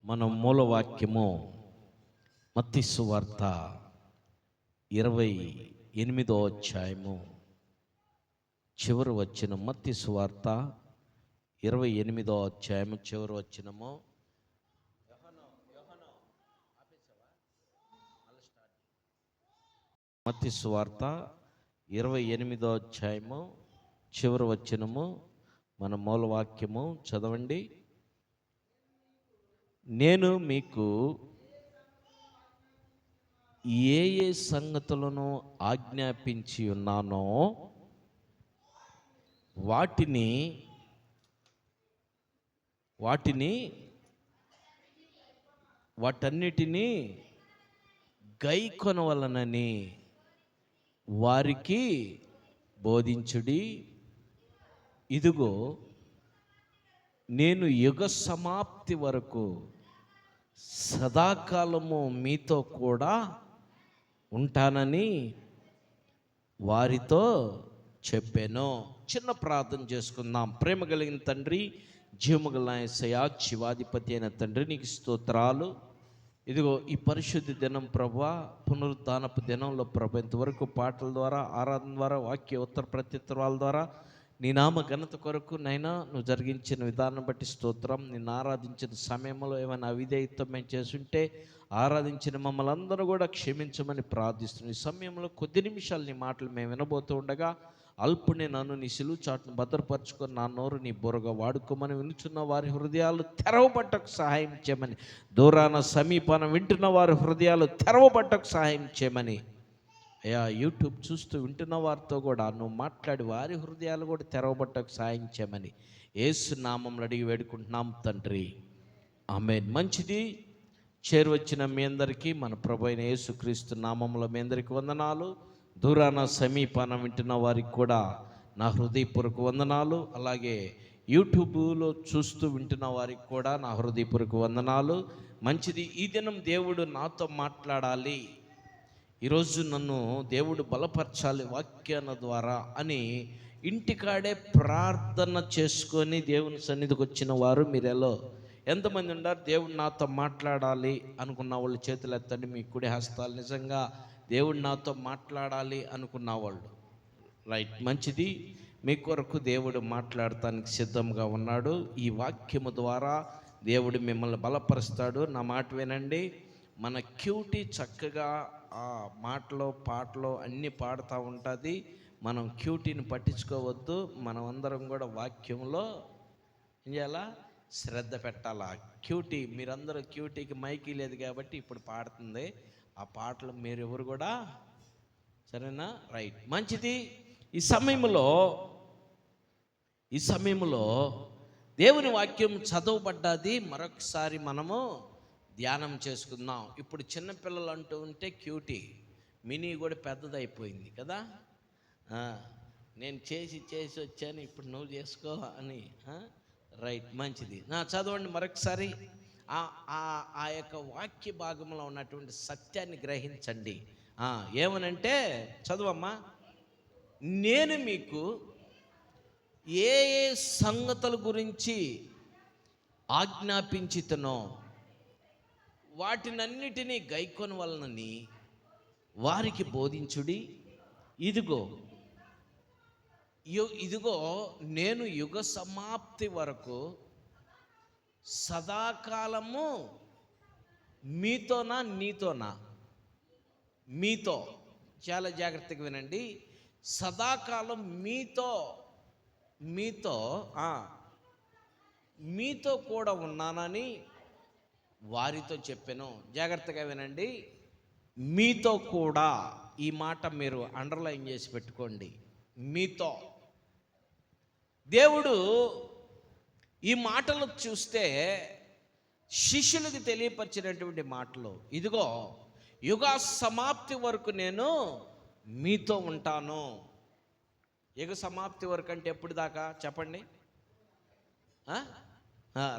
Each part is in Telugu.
మన మూలవాక్యము మత్తయి సువార్త 28వ అధ్యాయము చివరి వచనం. మత్తయి సువార్త 28వ అధ్యాయము చివరి వచనము. మత్తయి సువార్త 28వ అధ్యాయము చివరి వచనము మన మూలవాక్యము. చదవండి. నేను మీకు ఏ ఏ సంగతులను ఆజ్ఞాపించి ఉన్నానో వాటన్నిటినీ గైకొనవలనని వారికి బోధించుడి. ఇదిగో నేను యుగ సమాప్తి వరకు సదాకాలము మీతో కూడా ఉంటానని వారితో చెప్పాను. చిన్న ప్రార్థన చేసుకుందాం. ప్రేమ కలిగిన తండ్రి, జీవము గల యేసయ్యా, శివాధిపతి అయిన తండ్రి, నీకు స్తోత్రాలు. ఇదిగో ఈ పరిశుద్ధి దినం ప్రభువా, పునరుద్ధానపు దినంలో ప్రభు ఇంతవరకు పాటల ద్వారా, ఆరాధన ద్వారా, వాక్య ఉత్తర ప్రత్యుత్తరాల ద్వారా నీ నామ ఘనత కొరకు నైనా నువ్వు జరిగించిన విధానం బట్టి స్తోత్రం. నిన్ను ఆరాధించిన సమయంలో ఏమైనా అవిధేయత్వం మేము చేసుంటే ఆరాధించిన మమ్మల్ని అందరూ కూడా క్షమించమని ప్రార్థిస్తున్నాం. ఈ సమయంలో కొద్ది నిమిషాలు నీ మాటలు మేము వినబోతూ ఉండగా అల్పునే నన్ను నీ సిలువ చాటును భద్రపరచుకొని నా నోరు నీ బుర్రగా వాడుకోమని, వినుచున్న వారి హృదయాలు తెరవబట్టకు సహాయం చేయమని, దూరాన సమీపాన వింటున్న వారి హృదయాలు తెరవబట్టకు సహాయం చేయమని, అయ్యా యూట్యూబ్ చూస్తూ వింటున్న వారితో కూడా నువ్వు మాట్లాడి వారి హృదయాలు కూడా తెరవబట్టకు సహాయం చేయమని యేసు నామములో అడిగి వేడుకుంటున్నాం తండ్రి, ఆమేన్. మంచిది. చేరువచ్చిన మీ అందరికీ మన ప్రభు అయిన యేసుక్రీస్తు నామములో మీ అందరికీ వందనాలు. దూరాన సమీపాన వింటున్న వారికి కూడా నా హృదయపూర్వక వందనాలు. అలాగే యూట్యూబ్లో చూస్తూ వింటున్న వారికి కూడా నా హృదయపూర్వక వందనాలు. మంచిది. ఈ దినం దేవుడు నాతో మాట్లాడాలి, ఈరోజు నన్ను దేవుడు బలపరచాలి వాక్యాల ద్వారా అని ఇంటికాడే ప్రార్థన చేసుకొని దేవుని సన్నిధికి వచ్చిన వారు మీరెలో ఎంతమంది ఉన్నారు? దేవుడు నాతో మాట్లాడాలి అనుకున్న వాళ్ళు చేతులు ఎత్తండి, మీ కుడి హస్తాలు. నిజంగా దేవుడు నాతో మాట్లాడాలి అనుకున్న వాళ్ళు, రైట్, మంచిది. మీ కొరకు దేవుడు మాట్లాడటానికి సిద్ధంగా ఉన్నాడు. ఈ వాక్యము ద్వారా దేవుడు మిమ్మల్ని బలపరుస్తాడు. నా మాట వినండి. మన క్యూటీ చక్కగా ఆ మాటలో పాటలో అన్నీ పాడుతూ ఉంటుంది. మనం క్యూటీని పట్టించుకోవద్దు. మనం అందరం కూడా వాక్యంలో ఏం చేయాలా? శ్రద్ధ పెట్టాలా. క్యూటీ, మీరందరూ క్యూటీకి మైకి లేదు కాబట్టి ఇప్పుడు పాడుతుంది. ఆ పాటలు మీరు ఎవరు కూడా, సరేనా? రైట్, మంచిది. ఈ సమయంలో దేవుని వాక్యం చదవబడ్డది. మరొకసారి మనము ధ్యానం చేసుకుందాం. ఇప్పుడు చిన్నపిల్లలు అంటూ ఉంటే క్యూటీ, మినీ కూడా పెద్దదైపోయింది కదా. నేను చేసి వచ్చాను, ఇప్పుడు నువ్వు చేసుకో అని. రైట్, మంచిది. చదవండి మరొకసారి. ఆ యొక్క వాక్య భాగంలో ఉన్నటువంటి సత్యాన్ని గ్రహించండి. ఏమనంటే, చదవమ్మా. నేను మీకు ఏ ఏ సంగతుల గురించి ఆజ్ఞాపించితనో వాటినన్నిటినీ గైకొని వలనని వారికి బోధించుడి. ఇదిగో నేను యుగ సమాప్తి వరకు సదాకాలము నీతోనా? మీతో, చాలా జాగ్రత్తగా వినండి. సదాకాలం మీతో కూడా ఉన్నానని వారితో చెప్పాను. జాగ్రత్తగా వినండి. మీతో కూడా, ఈ మాట మీరు అండర్లైన్ చేసి పెట్టుకోండి. మీతో. దేవుడు ఈ మాటలు చూస్తే శిష్యులకు తెలియపరిచినటువంటి మాటలు. ఇదిగో యుగ సమాప్తి వరకు నేను మీతో ఉంటాను. యుగ సమాప్తి వరకు అంటే ఎప్పుడు దాకా చెప్పండి?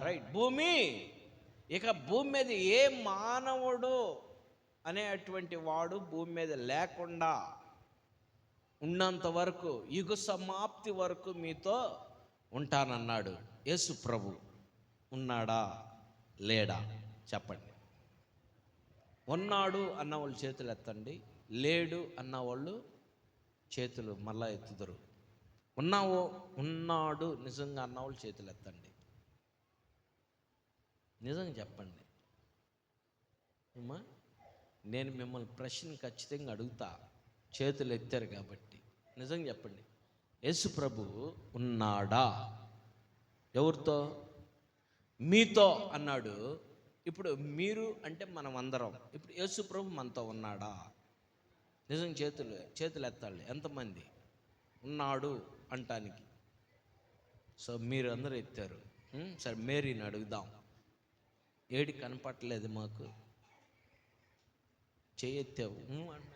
రైట్, ఇక భూమి మీద ఏ మానవుడు అనేటువంటి వాడు భూమి మీద లేకుండా ఉన్నంత వరకు, యుగ సమాప్తి వరకు మీతో ఉంటానన్నాడు యేసు ప్రభు. ఉన్నాడా లేడా? చెప్పండి. ఉన్నాడు అన్నవాళ్ళు చేతులు ఎత్తండి, లేడు అన్నవాళ్ళు చేతులు మళ్ళా ఎత్తుదరు. ఉన్నాడు నిజంగా అన్నవాళ్ళు చేతులు ఎత్తండి. నిజంగా చెప్పండి అమ్మా. నేను మిమ్మల్ని ప్రశ్న ఖచ్చితంగా అడుగుతా, చేతులు ఎత్తారు కాబట్టి నిజంగా చెప్పండి. యేసు ప్రభు ఉన్నాడా? ఎవరితో? మీతో అన్నాడు. ఇప్పుడు మీరు అంటే మనం అందరం. ఇప్పుడు యేసు ప్రభు మనతో ఉన్నాడా? నిజం చేతులు ఎత్తాలి. ఎంతమంది ఉన్నాడు అంటానికి? సో మీరు అందరూ ఎత్తారు. సరే, మేరీని అడుగుదాం. ఏడి కనపట్టలేదు మాకు, చేయెత్తావు అన్నావు.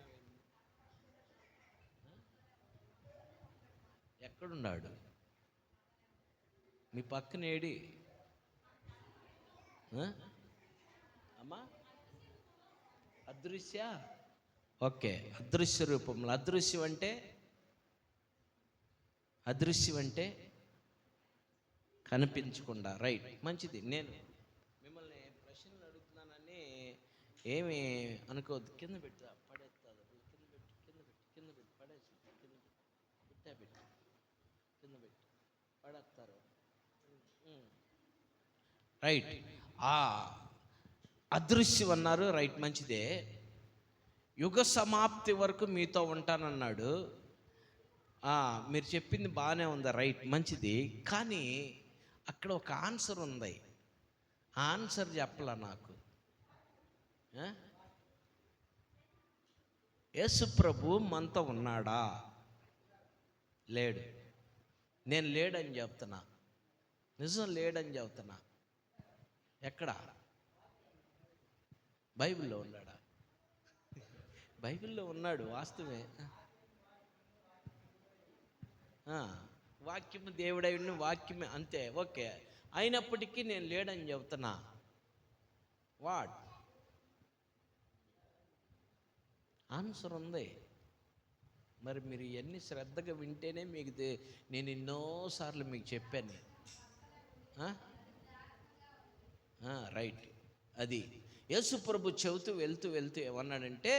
ఎక్కడున్నాడు? మీ పక్కన ఏడి అమ్మా? అదృశ్య. ఓకే, అదృశ్య రూపంలో. అదృశ్యం అంటే కనిపించకుండా. రైట్, మంచిది. నేను మిమ్మల్ని ప్రశ్నలు అడుగుతున్నానని ఏమి అనుకోవద్దు. కింద పెట్టా, పడేస్తుంది. కింద పెట్టి పడేసి, కింద పెట్టి పడేస్తారు. రైట్, అదృశ్యం అన్నారు. రైట్, మంచిదే. యుగ సమాప్తి వరకు మీతో ఉంటానన్నాడు. మీరు చెప్పింది బాగానే ఉంది. రైట్, మంచిది. కానీ అక్కడ ఒక ఆన్సర్ ఉంది. ఆ ఆన్సర్ చెప్పలా నాకు. యేసు ప్రభు మనతో ఉన్నాడా? లేడు. నేను లేడని చెప్తున్నా. నిజం లేడని చెప్తున్నా. ఎక్కడ? బైబిల్లో ఉన్నాడా? బైబిల్లో ఉన్నాడు, వాస్తవమే. వాక్యము దేవుడై వాక్యమే, అంతే. ఓకే, అయినప్పటికీ నేను లేడని చెబుతున్నా. వాట్ ఆన్సర్ ఉంది. మరి మీరు ఎన్ని శ్రద్ధగా వింటేనే మీకు నేను ఎన్నోసార్లు మీకు చెప్పాను. రైట్, అది యేసు ప్రభు చెబుతూ వెళ్తూ ఏమన్నాడంటే,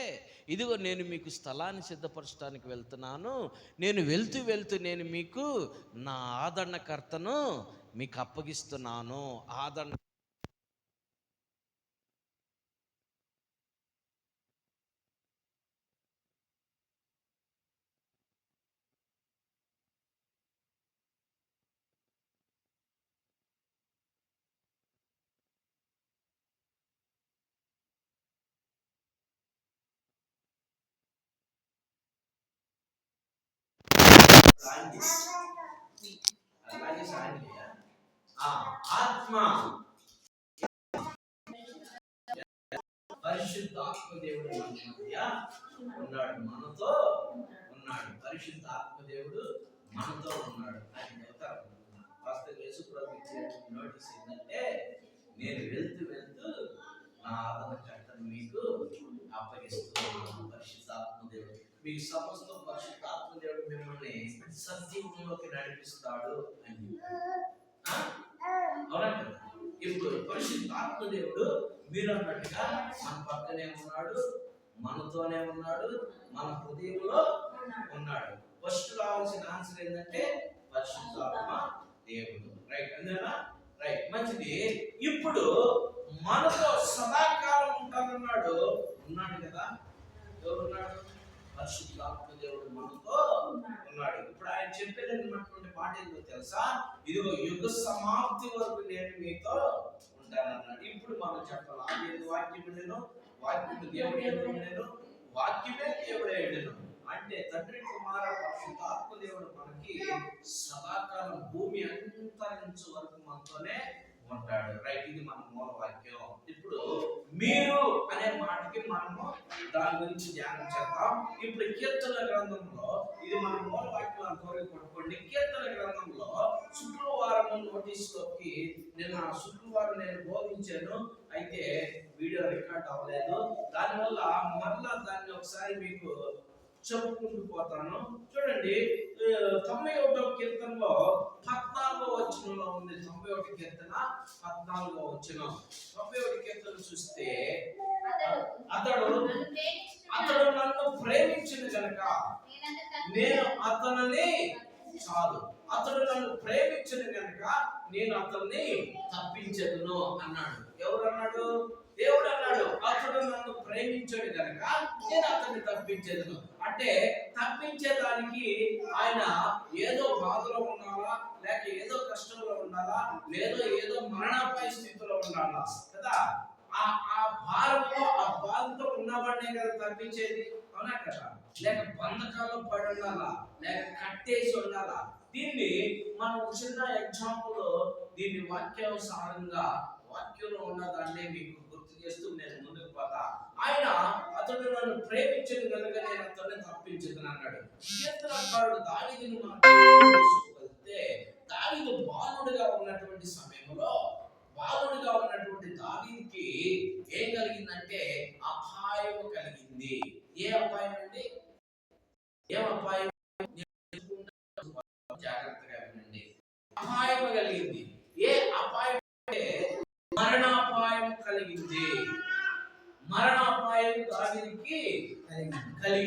ఇదిగో నేను మీకు స్థలాన్ని సిద్ధపరచడానికి వెళ్తున్నాను. నేను వెళ్తూ నేను మీకు నా ఆదరణకర్తను మీకు అప్పగిస్తున్నాను. ఆదరణ ఆత్మ పరిశుద్ధాత్మ దేవుడు ఉన్నాడు, మనతో ఉన్నాడు. పరిశుద్ధాత్మ దేవుడు మనతో ఉన్నాడు అని చెప్తారు. వాస్తవ యేసు ప్రభు ఇచ్చే నోటీస్ ఏంటంటే, నేను వెళ్తూ నా ఆదరణకర్తను మీకు అప్పగిస్తున్నాను. పరిశుద్ధాత్మ దేవుడు మీకు సమస్త పరిశుద్ధాత్మ దేవుడు మిమ్మల్ని సత్యంలోకి నడిపిస్తాడు అని. అవునా కదా? ఇప్పుడు పరిశుద్ధాత్మ దేవుడు మీరు అన్నట్టుగా మన పక్కనే ఉన్నాడు, మనతోనే ఉన్నాడు, మన హృదయంలో ఉన్నాడు. ఫస్ట్ రావాల్సిన ఆన్సర్ ఏంటంటే పరిశుద్ధాత్మ దేవుడు. రైట్, అంతేనా? రైట్, మంచిది. ఇప్పుడు మనతో సదాకాలం ఉంటానన్నాడు. ఉన్నాడు కదా? ఎవరున్నాడు? పరిశుద్ధాత్మ దేవుడు మనతో ఉన్నాడు. ఇప్పుడు ఆయన చెప్పేటటువంటి మాట ఏంటో తెలుసా? ఇదిగో యుగ సమాప్తి వరకు నేను మీతో ఉంటానన్నాడు. ఇప్పుడు మనం చెప్పాలి, ఆది వాక్యము దేవుడు, వాక్యమే దేవుడేయుడెను. అంటే తండ్రి కుమార పరిశుద్ధాత్మ దేవుడు మనకి సదాకాలం భూమి అంతరించు వరకు మనతోనే ఉంటాడు. రైట్, ఇది మన మూల వాక్యం. ఇప్పుడు మీరు అనే మాటకి మనము దాని గురించి ధ్యానం చేద్దాం. ఇప్పుడు కీర్తన గ్రంథంలో, ఇది మన మూల వాక్యం అంతవరకు పట్టుకోండి. కీర్తన గ్రంథంలో శుక్రవారం నోటీస్ లోకి నిన్న శుక్రవారం నేను బోధించాను, అయితే వీడియో రికార్డ్ అవ్వలేదు. దానివల్ల మరలా దాన్ని ఒకసారి మీకు చెప్పుకుంటూ పోతాను. చూడండి, 91వ కీర్తనలో 14వ వచనంలో ఉంది. 91 కీర్తన 14వ వచనం. 91 కీర్తన చూస్తే, అతడు నన్ను ప్రేమించిన గనుక నేను అతనిని చాలు. అతడు నన్ను ప్రేమించిన గనుక నేను అతన్ని తప్పించదును అన్నాడు. ఎవరు అన్నాడు? దేవుడు అన్నాడు. అతడు నన్ను ప్రేమించాడు గనుక నేను అతన్ని తప్పించదును. అంటే తప్పించేదానికి ఆయన ఏదో బాధలో ఉండాలా, లేక ఏదో కష్టంలో ఉండాలా, లేదో ఏదో మరణాపాయ స్థితిలో ఉండాలా కదా. ఆ భారంతో ఆ బాధతో ఉన్నవాడినే కదా తప్పించేది, అవునా కదా? లేక బంధకాల్లో పడి ఉండాలా, లేక కట్టేసి ఉండాలా. దీన్ని మనం చిన్న ఎగ్జాంపుల్, దీన్ని వాక్యానుసారంగా వాక్యంలో ఉన్నదాన్ని మీకు గుర్తు చేస్తూ నేను ముందుకు పోతా. ఆయన అతడు నన్ను ప్రేమించదు కనుక నేను అతన్ని తప్పించదు అన్నాడు. కీర్తనకారుడు దావీదుని మనం చూసుకోగలిగితే, దావీదు బాలుడుగా ఉన్నటువంటి సమయంలో బాలుడుగా ఉన్నటువంటి దావీదుకి ఏం కలిగిందంటే అపాయం కలిగింది. ఏ అపాయం అండి? ఏం అపాయం? జాగ్రత్తగా వినండి. అపాయం కలిగింది. ఏ అపాయం అంటే మరణాపాయం కలిగింది. మరణాపాయం దావీదుకి కలిగింది.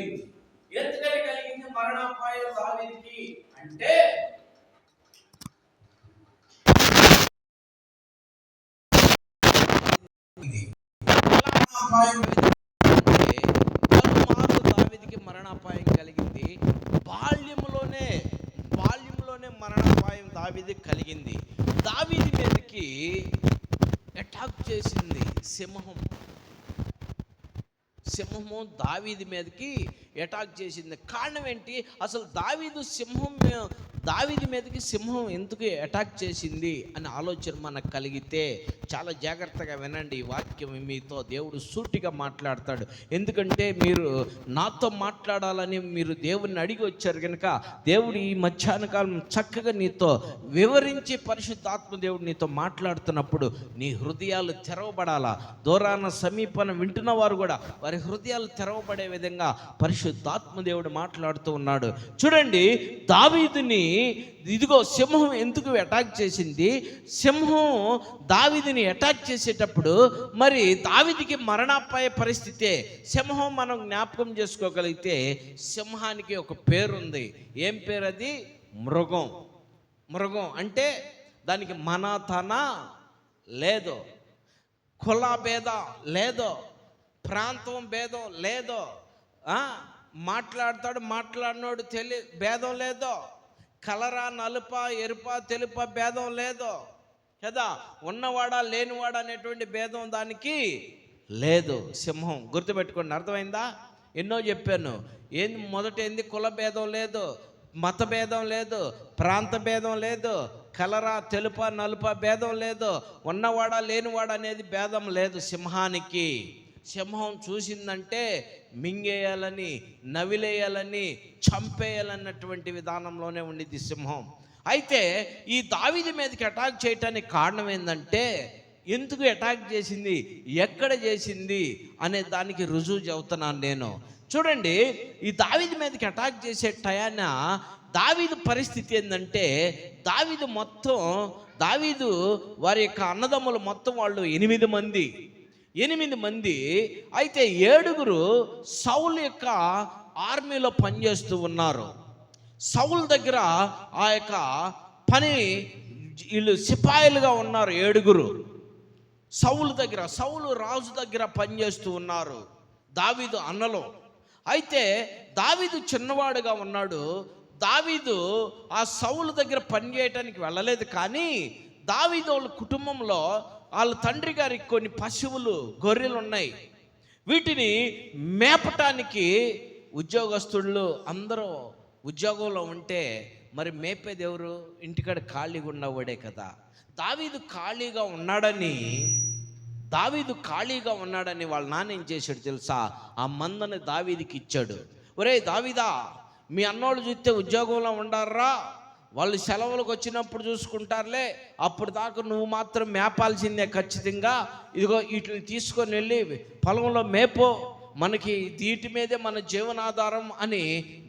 ఎందుకని కలిగింది మరణాపాయం దావీదుకి అంటే, దావీదుకి మరణాపాయం కలిగింది. బాల్యంలోనే మరణాపాయం దావీదుకి కలిగింది. దావీదు మీదకి అటాక్ చేసింది సింహము దావీదు మీదకి అటాక్ చేసింది. కారణం ఏంటి? అసలు దావీదు మీదకి సింహం ఎందుకు అటాక్ చేసింది అనే ఆలోచన మనకు కలిగితే చాలా జాగ్రత్తగా వినండి. ఈ వాక్యం మీతో దేవుడు సూటిగా మాట్లాడతాడు. ఎందుకంటే మీరు నాతో మాట్లాడాలని మీరు దేవుడిని అడిగి వచ్చారు కనుక దేవుడు ఈ మధ్యాహ్న కాలం చక్కగా నీతో వివరించి పరిశుద్ధాత్మ దేవుడు నీతో మాట్లాడుతున్నప్పుడు నీ హృదయాలు తెరవబడాలా. దూరాన సమీపన వింటున్న వారు కూడా వారి హృదయాలు తెరవబడే విధంగా పరిశుద్ధాత్మ దేవుడు మాట్లాడుతూ ఉన్నాడు. చూడండి, దావీదుని ఇదిగో సింహం ఎందుకు అటాక్ చేసింది? సింహం దావీదుని అటాక్ చేసేటప్పుడు మరి దావీదుకి మరణాపాయ పరిస్థితే. సింహం మనం జ్ఞాపకం చేసుకోగలిగితే సింహానికి ఒక పేరుంది. ఏం పేరు అది? మృగం అంటే దానికి తన లేదో, కుల భేదం లేదో, ప్రాంతం భేదం లేదో, మాట్లాడినోడు భేదం లేదో, కలరా నలుప ఎరుప తెలుప భేదం లేదో కదా, ఉన్నవాడా లేనివాడా అనేటువంటి భేదం దానికి లేదు. సింహం గుర్తుపెట్టుకోండి. అర్థమైందా? ఎన్నో చెప్పాను. మొదట ఏంది? కుల భేదం లేదు, మత భేదం లేదు, ప్రాంత భేదం లేదు, కలరా తెలుప నలుప భేదం లేదు, ఉన్నవాడా లేనివాడా అనేది భేదం లేదు సింహానికి. సింహం చూసిందంటే మింగేయాలని, నవిలేయాలని, చంపేయాలన్నటువంటి విధానంలోనే ఉండిద్ది సింహం. అయితే ఈ దావీదు మీదకి అటాక్ చేయటానికి కారణం ఏంటంటే, ఎందుకు అటాక్ చేసింది, ఎక్కడ చేసింది అనే దానికి రుజువు చెబుతున్నాను నేను. చూడండి, ఈ దావీదు మీదకి అటాక్ చేసే టయాన దావీదు పరిస్థితి ఏంటంటే, దావీదు వారి యొక్క అన్నదమ్ములు మొత్తం వాళ్ళు 8 మంది. అయితే 7 సౌలు యొక్క ఆర్మీలో పనిచేస్తూ ఉన్నారు. సౌలు దగ్గర ఆ యొక్క పని వీళ్ళు సిపాయిలుగా ఉన్నారు 7. సౌలు రాజు దగ్గర పనిచేస్తూ ఉన్నారు దావీదు అన్నలో. అయితే దావీదు చిన్నవాడుగా ఉన్నాడు. దావీదు ఆ సౌలు దగ్గర పని చేయటానికి వెళ్ళలేదు. కానీ దావీదు వాళ్ళ కుటుంబంలో వాళ్ళ తండ్రి గారికి కొన్ని పశువులు, గొర్రెలు ఉన్నాయి. వీటిని మేపటానికి ఉద్యోగస్తులు అందరూ ఉద్యోగంలో ఉంటే మరి మేపేది ఎవరు? ఇంటికాడ ఖాళీగా ఉన్నవాడే కదా. దావీదు ఖాళీగా ఉన్నాడని వాళ్ళ నాన్న ఏం చేశాడు తెలుసా? ఆ మందని దావీదుకి ఇచ్చాడు. ఒరేయ్ దావీదా, మీ అన్నోళ్ళు చూస్తే ఉద్యోగంలో ఉండారా, వాళ్ళు సెలవులకు వచ్చినప్పుడు చూసుకుంటారులే, అప్పుడు దాకా నువ్వు మాత్రం మేపాల్సిందే ఖచ్చితంగా. ఇదిగో వీటిని తీసుకొని వెళ్ళి పొలంలో మేపో, మనకి వీటి మీదే మన జీవనాధారం అని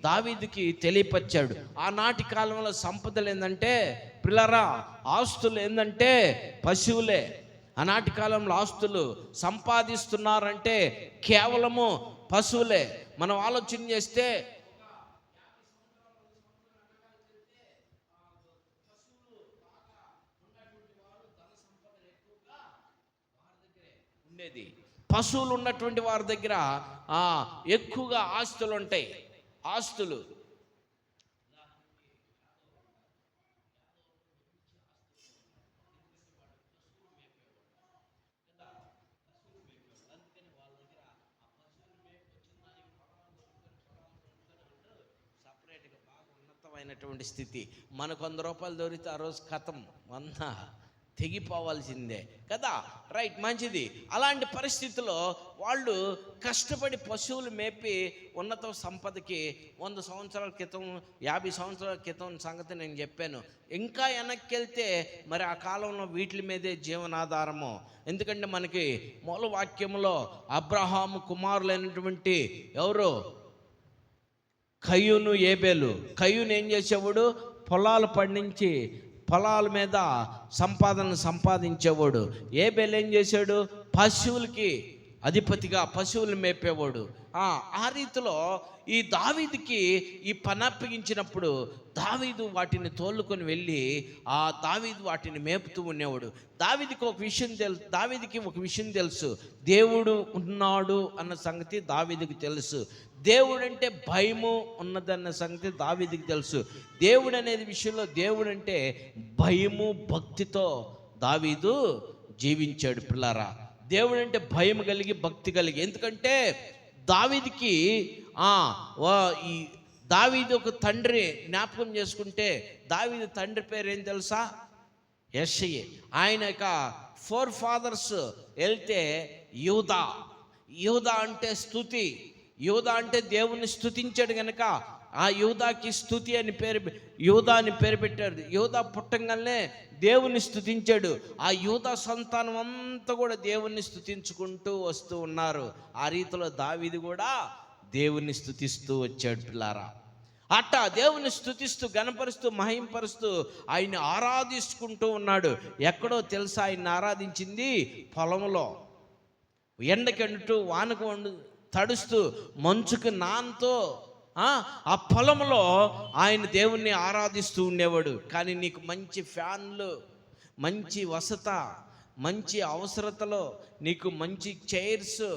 దావీదుకి తెలియపరిచాడు. ఆనాటి కాలంలో సంపదలు ఏంటంటే పిల్లరా, ఆస్తులు ఏంటంటే పశువులే. ఆనాటి కాలంలో ఆస్తులు సంపాదిస్తున్నారంటే కేవలము పశువులే. మనం ఆలోచన చేస్తే ఉండేది, పశువులు ఉన్నటువంటి వారి దగ్గర ఎక్కువగా ఆస్తులు ఉంటాయి. ఆస్తులు సపరేట్గా బాగా ఉన్నతమైనటువంటి స్థితి. మనకు 100 రూపాయలు దొరికితే ఆ రోజు కథం 100 తెగిపోవాల్సిందే కదా. రైట్, మంచిది. అలాంటి పరిస్థితుల్లో వాళ్ళు కష్టపడి పశువులు మేపి ఉన్నత సంపదకి 100 సంవత్సరాల క్రితం 50 సంవత్సరాల క్రితం సంగతి నేను చెప్పాను. ఇంకా వెనక్కి వెళ్తే మరి ఆ కాలంలో వీటి మీదే జీవనాధారము. ఎందుకంటే మనకి మూల వాక్యంలో అబ్రహాము కుమారులైనటువంటి ఎవరు, కయ్యూను ఏబేలు. కయ్యూను ఏం చేసేవాడు, పొలాలు పండించి పొలాల మీద సంపాదించేవాడు. ఏబేలు ఏం చేశాడు, పశువులకి అధిపతిగా పశువులు మేపేవాడు. ఆ రీతిలో ఈ దావీదుకి ఈ పని అప్పగించినప్పుడు దావీదు వాటిని తోలుకొని వెళ్ళి దావీదు వాటిని మేపుతూ ఉండేవాడు. దావీదుకి ఒక విషయం తెలుసు, దేవుడు ఉన్నాడు అన్న సంగతి దావీదుకి తెలుసు. దేవుడు అంటే భయము ఉన్నదన్న సంగతి దావీదుకి తెలుసు. దేవుడు అనేది విషయంలో దేవుడు అంటే భయము భక్తితో దావీదు జీవించాడు. పిల్లారా, దేవుడు అంటే భయం కలిగి భక్తి కలిగి. ఎందుకంటే దావీదుకి ఈ దావీదు ఒక తండ్రి జ్ఞాపకం చేసుకుంటే, దావీదు తండ్రి పేరు ఏం తెలుసా, యెష్షయి. ఆయన యొక్క 4 ఫాదర్స్ వెళ్తే యూదా అంటే స్తుతి. యూదా అంటే దేవుణ్ణి స్తుతించాడు కనుక ఆ యూదాకి స్తుతి అని యూదా అని పేరు పెట్టారు. యూదా పుట్టంగానే దేవుణ్ణి స్తుతించాడు. ఆ యూదా సంతానం అంతా కూడా దేవుణ్ణి స్తుతించుకుంటూ వస్తూ ఉన్నారు. ఆ రీతిలో దావీదు కూడా దేవుణ్ణి స్తుతిస్తూ వచ్చాడు. పిల్లారా, అట్టా దేవుని స్తుతిస్తూ గణపరుస్తూ మహింపరుస్తూ ఆయన్ని ఆరాధించుకుంటూ ఉన్నాడు. ఎక్కడో తెలుసా ఆయన్ని ఆరాధించింది? పొలంలో. ఎండకెండుతూ వానకు తడుస్తూ మంచుకు నాన్తో ఆ పొలంలో ఆయన దేవుణ్ణి ఆరాధిస్తూ ఉండేవాడు. కానీ నీకు మంచి ఫ్యాన్లు, మంచి వసత, మంచి అవసరతలో నీకు మంచి చైర్స్,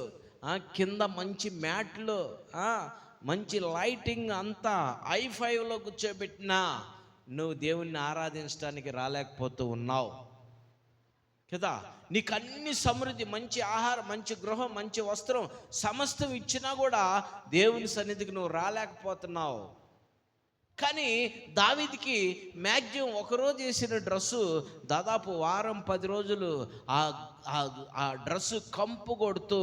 కింద మంచి మ్యాట్లు, మంచి లైటింగ్ అంతా i5లో కూర్చోబెట్టినా నువ్వు దేవుణ్ణి ఆరాధించడానికి రాలేకపోతూ ఉన్నావు కదా. నీకు అన్ని సమృద్ధి, మంచి ఆహారం, మంచి గృహం, మంచి వస్త్రం సమస్తం ఇచ్చినా కూడా దేవుని సన్నిధికి నువ్వు రాలేకపోతున్నావు. కానీ దావీదుకి మ్యాక్సిమం ఒకరోజు వేసిన డ్రెస్సు దాదాపు వారం 10 రోజులు ఆ డ్రెస్సు కంపు కొడుతూ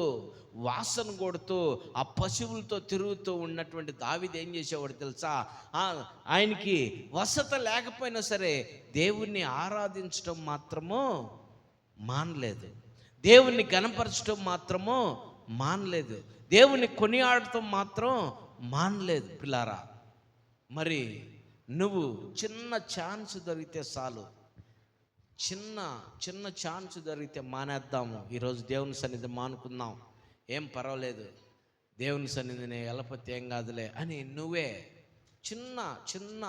వాసన కొడుతూ ఆ పశువులతో తిరుగుతూ ఉన్నటువంటి దావీదు ఏం చేసేవాడు తెలుసా? ఆయనకి వసత లేకపోయినా సరే దేవుణ్ణి ఆరాధించడం మాత్రము మానలేదు, దేవుణ్ణి గణపరచడం మాత్రము మానలేదు, దేవుణ్ణి కొనియాడటం మాత్రం మానలేదు. పిల్లారా, మరి నువ్వు చిన్న ఛాన్స్ దొరికితే చాలు, చిన్న ఛాన్స్ దొరికితే మానేద్దాము. ఈరోజు దేవుని సన్నిధి మానుకుందాం, ఏం పర్వాలేదు, దేవుని సన్నిధిని వెళ్ళకపోతే ఏం కాదులే అని నువ్వే చిన్న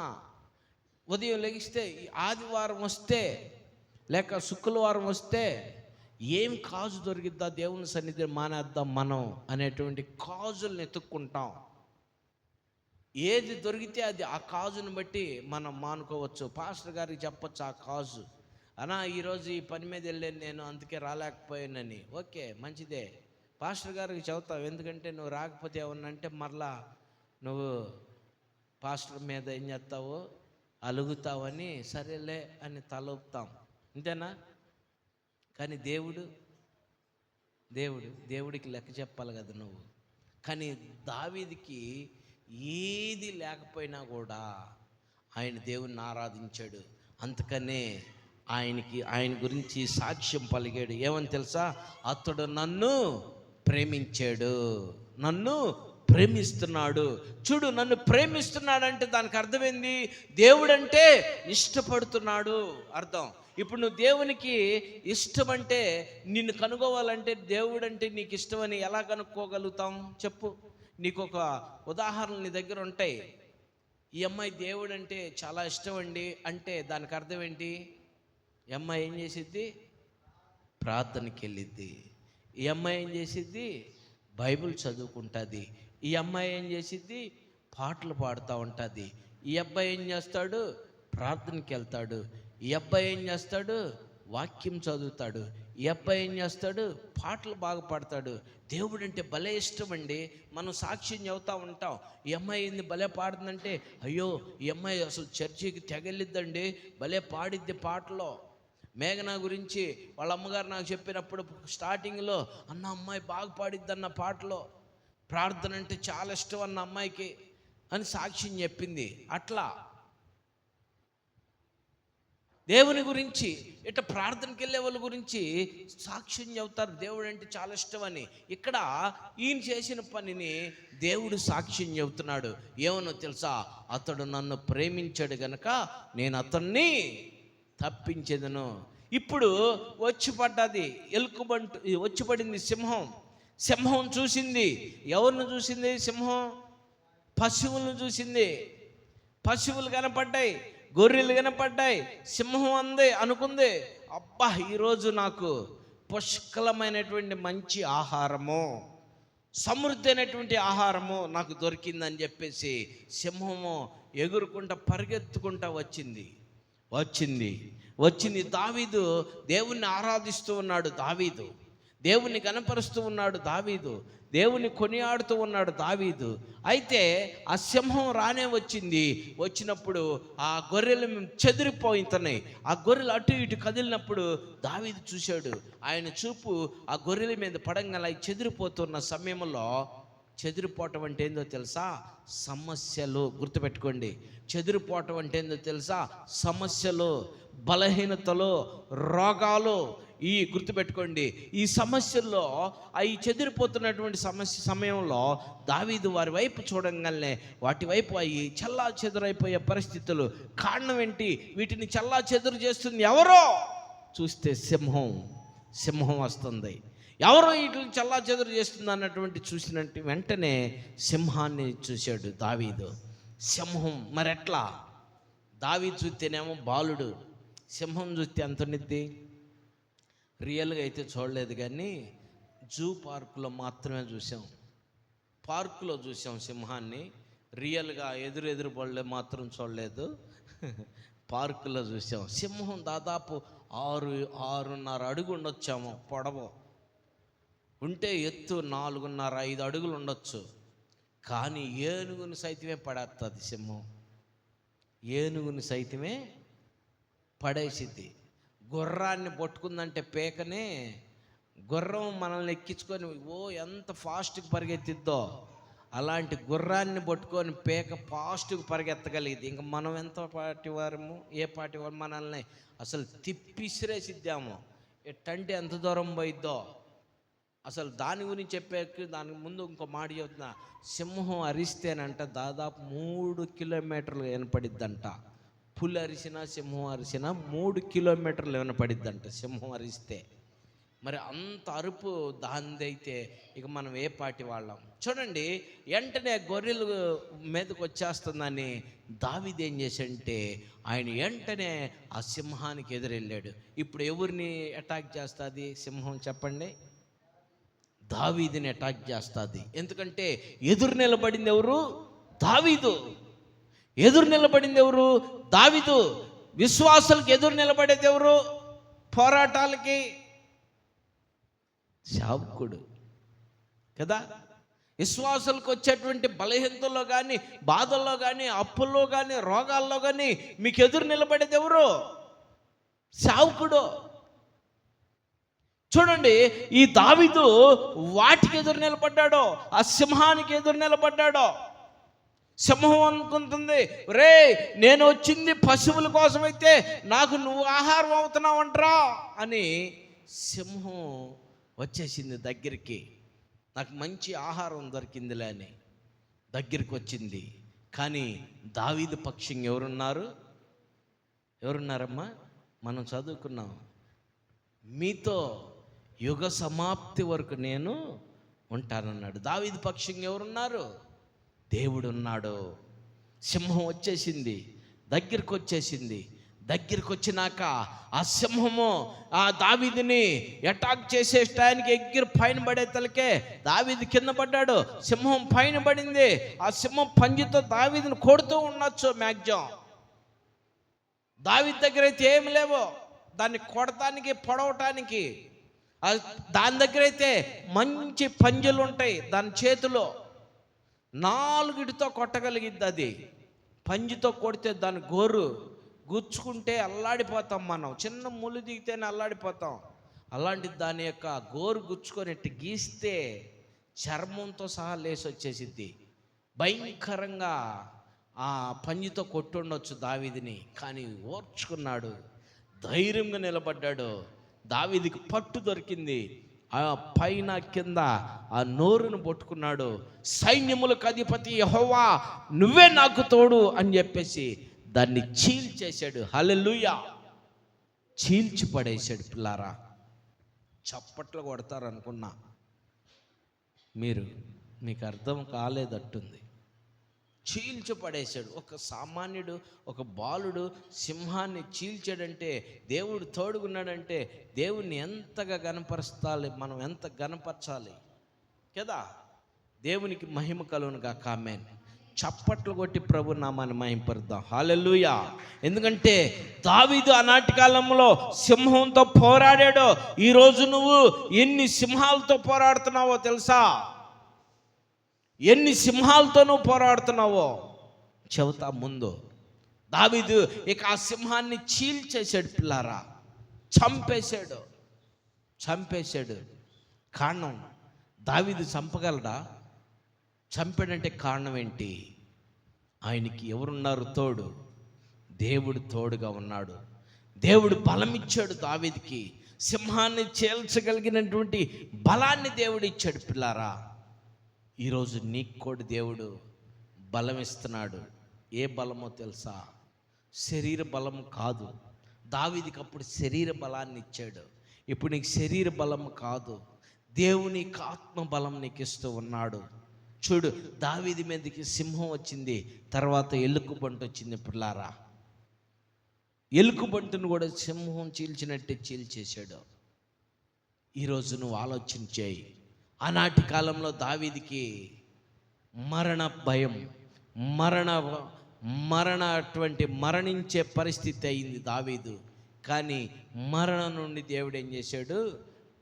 ఉదయం లెగిస్తే ఆదివారం వస్తే లేక శుక్రవారం వస్తే ఏం కాజు దొరికిద్దా దేవుని సన్నిధిని మానేద్దాం మనం అనేటువంటి కాజుల్ని ఎత్తుక్కుంటాం. ఏది దొరికితే అది ఆ కాజుని బట్టి మనం మానుకోవచ్చు. పాస్టర్ గారికి చెప్పచ్చు ఆ కాజు, అన్నా ఈరోజు ఈ పని మీద వెళ్ళాను నేను, అందుకే రాలేకపోయానని. ఓకే, మంచిదే, పాస్టర్ గారికి చెబుతావు. ఎందుకంటే నువ్వు రాకపోతే ఏమన్నంటే మరలా నువ్వు పాస్టర్ మీద ఏం చేస్తావు, అలుగుతావని సరేలే అని తలొపుతాం, అంతేనా? కానీ దేవుడికి లెక్క చెప్పాలి కదా నువ్వు. కానీ దావీదుకి ఏది లేకపోయినా కూడా ఆయన దేవుణ్ణి ఆరాధించాడు. అందుకనే ఆయన గురించి సాక్ష్యం పలికాడు. ఏమని తెలుసా? అతడు నన్ను ప్రేమించాడు, నన్ను ప్రేమిస్తున్నాడు. చూడు, నన్ను ప్రేమిస్తున్నాడంటే దానికి అర్థమైంది, దేవుడంటే ఇష్టపడుతున్నాడు అర్థం. ఇప్పుడు నువ్వు దేవునికి ఇష్టమంటే, నిన్ను కనుగోవాలంటే దేవుడంటే నీకు ఇష్టమని ఎలా కనుక్కోగలుగుతాం చెప్పు? నీకు ఒక ఉదాహరణ నీ దగ్గర ఉంటాయి. ఈ అమ్మాయి దేవుడు అంటే చాలా ఇష్టం అండి అంటే దానికి అర్థం ఏంటి? ఈ అమ్మాయి ఏం చేసిద్ది? ప్రార్థనకి వెళ్ళిద్ది. ఈ అమ్మాయి ఏం చేసిద్ది? బైబిల్ చదువుకుంటుంది. ఈ అమ్మాయి ఏం చేసిద్ది? పాటలు పాడుతూ ఉంటుంది. ఈ అబ్బాయి ఏం చేస్తాడు? ప్రార్థనకి వెళ్తాడు. ఈ అబ్బాయి ఏం చేస్తాడు? వాక్యం చదువుతాడు. ఈ అబ్బాయి ఏం చేస్తాడు? పాటలు బాగా పాడతాడు. దేవుడు అంటే భలే ఇష్టం అండి. మనం సాక్ష్యం చెబుతూ ఉంటాం. ఈ అమ్మాయి ఏంది భలే పాడుతుందంటే, అయ్యో ఈ అమ్మాయి అసలు చర్చికి తెగలిద్దండి, భలే పాడిద్ది పాటలో. మేఘన గురించి వాళ్ళ అమ్మగారు నాకు చెప్పినప్పుడు స్టార్టింగ్లో, అన్న అమ్మాయి బాగా పాడిద్ది అన్న పాటలో, ప్రార్థన అంటే చాలా ఇష్టం అన్న అమ్మాయికి అని సాక్ష్యం చెప్పింది. అట్లా దేవుని గురించి ఇట్లా ప్రార్థనకి వెళ్ళే వాళ్ళ గురించి సాక్ష్యం చెబుతారు, దేవుడు అంటే చాలా ఇష్టం అని. ఇక్కడ ఈయన చేసిన పనిని దేవుడు సాక్ష్యం చెబుతున్నాడు. ఏమనో తెలుసా? అతడు నన్ను ప్రేమించాడు గనక నేను అతన్ని తప్పించేదను. ఇప్పుడు వచ్చి పడ్డది ఎలుకబంటు, వచ్చి పడింది సింహం. సింహం చూసింది. ఎవరిని చూసింది? సింహం పశువులను చూసింది. పశువులు కనపడ్డాయి, గొర్రెలు కనపడ్డాయి. సింహం అనుకుంది, అబ్బా ఈరోజు నాకు పుష్కలమైనటువంటి మంచి ఆహారము, సమృద్ధి అయినటువంటి ఆహారము నాకు దొరికిందని చెప్పేసి సింహము ఎగురుకుంటా పరిగెత్తుకుంటా వచ్చింది. దావీదు దేవుణ్ణి ఆరాధిస్తూ ఉన్నాడు. దావీదు దేవుణ్ణి కనపరుస్తూ ఉన్నాడు. దావీదు దేవుని కొనియాడుతూ ఉన్నాడు. దావీదు అయితే ఆ సింహం రానే వచ్చినప్పుడు ఆ గొర్రెలు చెదిరిపోతున్నాయి. ఆ గొర్రెలు అటు ఇటు కదిలినప్పుడు దావీదు చూశాడు. ఆయన చూపు ఆ గొర్రెల మీద పడంగల చెదిరిపోతున్న సమయంలో, చెదిరిపోవటం అంటే ఏందో తెలుసా? సమస్యలు. గుర్తుపెట్టుకోండి, చెదిరిపోవటం అంటే ఏందో తెలుసా? సమస్యలు, బలహీనతలు, రోగాలు. గుర్తుపెట్టుకోండి, ఈ సమస్యల్లో ఈ చెదిరిపోతున్నటువంటి సమయంలో దావీదు వారి వైపు చూడంగానే వాటి వైపు అవి చల్లా చెదురైపోయే పరిస్థితులు. కారణం ఏంటి? వీటిని చల్లా చెదురు చేస్తుంది ఎవరో చూస్తే సింహం వస్తుంది. ఎవరో వీటిని చల్లా చెదురు చేస్తుంది అన్నటువంటి చూసినట్టు వెంటనే సింహాన్ని చూశాడు దావీదు. సింహం మరెట్లా? దావీదు చూస్తేనేమో బాలుడు, సింహం చూస్తే ఎంత ఉన్నిద్ది? రియల్గా అయితే చూడలేదు, కానీ జూ పార్కులో మాత్రమే చూసాం. పార్కులో చూసాం సింహాన్ని, రియల్గా ఎదురు పడలే మాత్రం చూడలేదు. పార్కులో చూసాం. సింహం దాదాపు 6.5 అడుగు ఉండొచ్చాము పొడవు. ఉంటే ఎత్తు 4.5-5 అడుగులు ఉండొచ్చు. కానీ ఏనుగుని సైతమే పడేస్తుంది సింహం. ఏనుగుని సైతమే పడేసిద్ది. గుర్రాన్ని పట్టుకుందంటే పేకనే, గుర్రం మనల్ని ఎక్కించుకొని ఎంత ఫాస్ట్గా పరిగెత్తిద్దో అలాంటి గుర్రాన్ని పట్టుకొని పేక ఫాస్ట్గా పరిగెత్తగలిగింది. ఇంకా మనం ఎంత పాటివారము, ఏ పాటివారు మనల్ని అసలు తిప్పిసిరేసిద్దాము. ఎట్టంటే ఎంత దూరం పోయిద్దో అసలు. దాని గురించి చెప్పాక దానికి ముందు ఇంకో మాట చెబుతున్నా. సింహం అరిస్తేనంట దాదాపు 3 కిలోమీటర్లు వినపడిద్దంట. పులి అరిసినా సింహం అరిసినా 3 కిలోమీటర్లు వినపడిద్దంట సింహం అరిస్తే. మరి అంత అరుపు దానిదైతే ఇక మనం ఏ పాటి వాళ్ళం చూడండి. వెంటనే గొర్రెలు మీదకి వచ్చేస్తుందని దావీదు ఏం చేశాడంటే ఆయన వెంటనే ఆ సింహానికి ఎదురెళ్ళాడు. ఇప్పుడు ఎవరిని అటాక్ చేస్తుంది సింహం చెప్పండి? దావీదుని అటాక్ చేస్తుంది. ఎందుకంటే ఎదురు నిలబడింది ఎవరు? దావీదు. ఎదురు నిలబడింది ఎవరు? దావీదు. విశ్వాసులకు ఎదురు నిలబడేది ఎవరు? పోరాటాలకి సేవకుడు కదా. విశ్వాసులకు వచ్చేటువంటి బలహీనతల్లో కానీ, బాధల్లో కానీ, అప్పుల్లో కానీ, రోగాల్లో కానీ మీకు ఎదురు నిలబడేది ఎవరు? సేవకుడు. చూడండి, ఈ దావీదు వాటికి ఎదురు నిలబడ్డాడో, ఆ సింహానికి ఎదురు నిలబడ్డాడో. సింహం అనుకుంటుంది, రే నేను వచ్చింది పశువుల కోసమైతే నాకు నువ్వు ఆహారం అవుతున్నావంటరా అని సింహం వచ్చేసింది దగ్గరికి. నాకు మంచి ఆహారం దొరికిందిలే అని దగ్గరికి వచ్చింది. కానీ దావీదు పక్షం ఎవరున్నారమ్మా? మనం చదువుకున్నాం, మీతో యుగ సమాప్తి వరకు నేను ఉంటానన్నాడు. దావీదు పక్షం ఎవరున్నారు? దేవుడు ఉన్నాడు. సింహం వచ్చేసింది, దగ్గరికి వచ్చినాక ఆ సింహము ఆ దావీదుని అటాక్ చేసే టైంకి ఎగిరి పైన పడే తలకే దావీదు కింద పడ్డాడు. సింహం పైన పడింది. ఆ సింహం పంజుతో దావీదుని కొడుతూ ఉండొచ్చు మ్యాక్సిమం. దావీదు దగ్గర అయితే ఏమి లేవు దాన్ని కొడటానికి, పొడవటానికి. దాని దగ్గర అయితే మంచి పంజులు ఉంటాయి. దాని చేతిలో 4 కొట్టగలిగిద్ది. అది పంజుతో కొడితే దాని గోరు గుచ్చుకుంటే అల్లాడిపోతాం. మనం చిన్న ముళ్ళు దిగితేనే అల్లాడిపోతాం. అలాంటి దాని యొక్క గోరు గుచ్చుకొని గీస్తే చర్మంతో సహా లేసి వచ్చేసిద్ది. భయంకరంగా ఆ పంజుతో కొట్టుండొచ్చు దావీదుని. కానీ ఓర్చుకున్నాడు, ధైర్యంగా నిలబడ్డాడు. దావీదుకి పట్టు దొరికింది. ఆ పైన కింద ఆ నోరును పట్టుకున్నాడు. సైన్యములకు అధిపతి యెహోవా నువ్వే నాకు తోడు అని చెప్పేసి దాన్ని చీల్చేశాడు. హల్లెలూయా! చీల్చి పడేశాడు. పిల్లారా, చప్పట్లు కొడతారు అనుకున్నా, మీకు అర్థం కాలేదట్టుంది. చీల్చి పడేశాడు. ఒక సామాన్యుడు, ఒక బాలుడు సింహాన్ని చీల్చాడంటే, దేవుడు తోడుగున్నాడంటే దేవుణ్ణి ఎంతగా గణపరచాలి, మనం ఎంత గణపరచాలి కదా. దేవునికి మహిమ కలుగును గాక. ఆమేన్. చప్పట్లు కొట్టి ప్రభు నామాన్ని మహింపరుద్దాం. హల్లెలూయా! ఎందుకంటే దావీదు ఆనాటి కాలంలో సింహంతో పోరాడాడు. ఈరోజు నువ్వు ఎన్ని సింహాలతో పోరాడుతున్నావో తెలుసా? ఎన్ని సింహాలతో నువ్వు పోరాడుతున్నావో చెబుతా. ముందు దావీదు ఇక ఆ సింహాన్ని చీల్చేశాడు. పిల్లారా, చంపేశాడు. కారణం, దావీదు చంపగలడా? చంపాడంటే కారణం ఏంటి? ఆయనకి ఎవరున్నారు? తోడు. దేవుడు తోడుగా ఉన్నాడు. దేవుడు బలం ఇచ్చాడు దావీదుకి. సింహాన్ని చీల్చగలిగినటువంటి బలాన్ని దేవుడు ఇచ్చాడు. పిల్లారా, ఈరోజు నీకు కూడా దేవుడు బలం ఇస్తున్నాడు. ఏ బలమో తెలుసా? శరీర బలం కాదు. దావీదుకి అప్పుడు శరీర బలాన్ని ఇచ్చాడు. ఇప్పుడు నీకు శరీర బలం కాదు, దేవుని ఆత్మ బలం నీకు ఇస్తూ ఉన్నాడు. చూడు, దావీదు మీదకి సింహం వచ్చింది, తర్వాత ఎలుకబంటు వచ్చింది. పిల్లారా, ఎలుకబంటును కూడా సింహం చీల్చినట్టే చీల్చేశాడు. ఈరోజు నువ్వు ఆలోచన చేయి. ఆనాటి కాలంలో దావీదుకి మరణ భయం, మరణించే పరిస్థితి అయింది దావీదు. కానీ మరణం నుండి దేవుడు ఏం చేశాడు?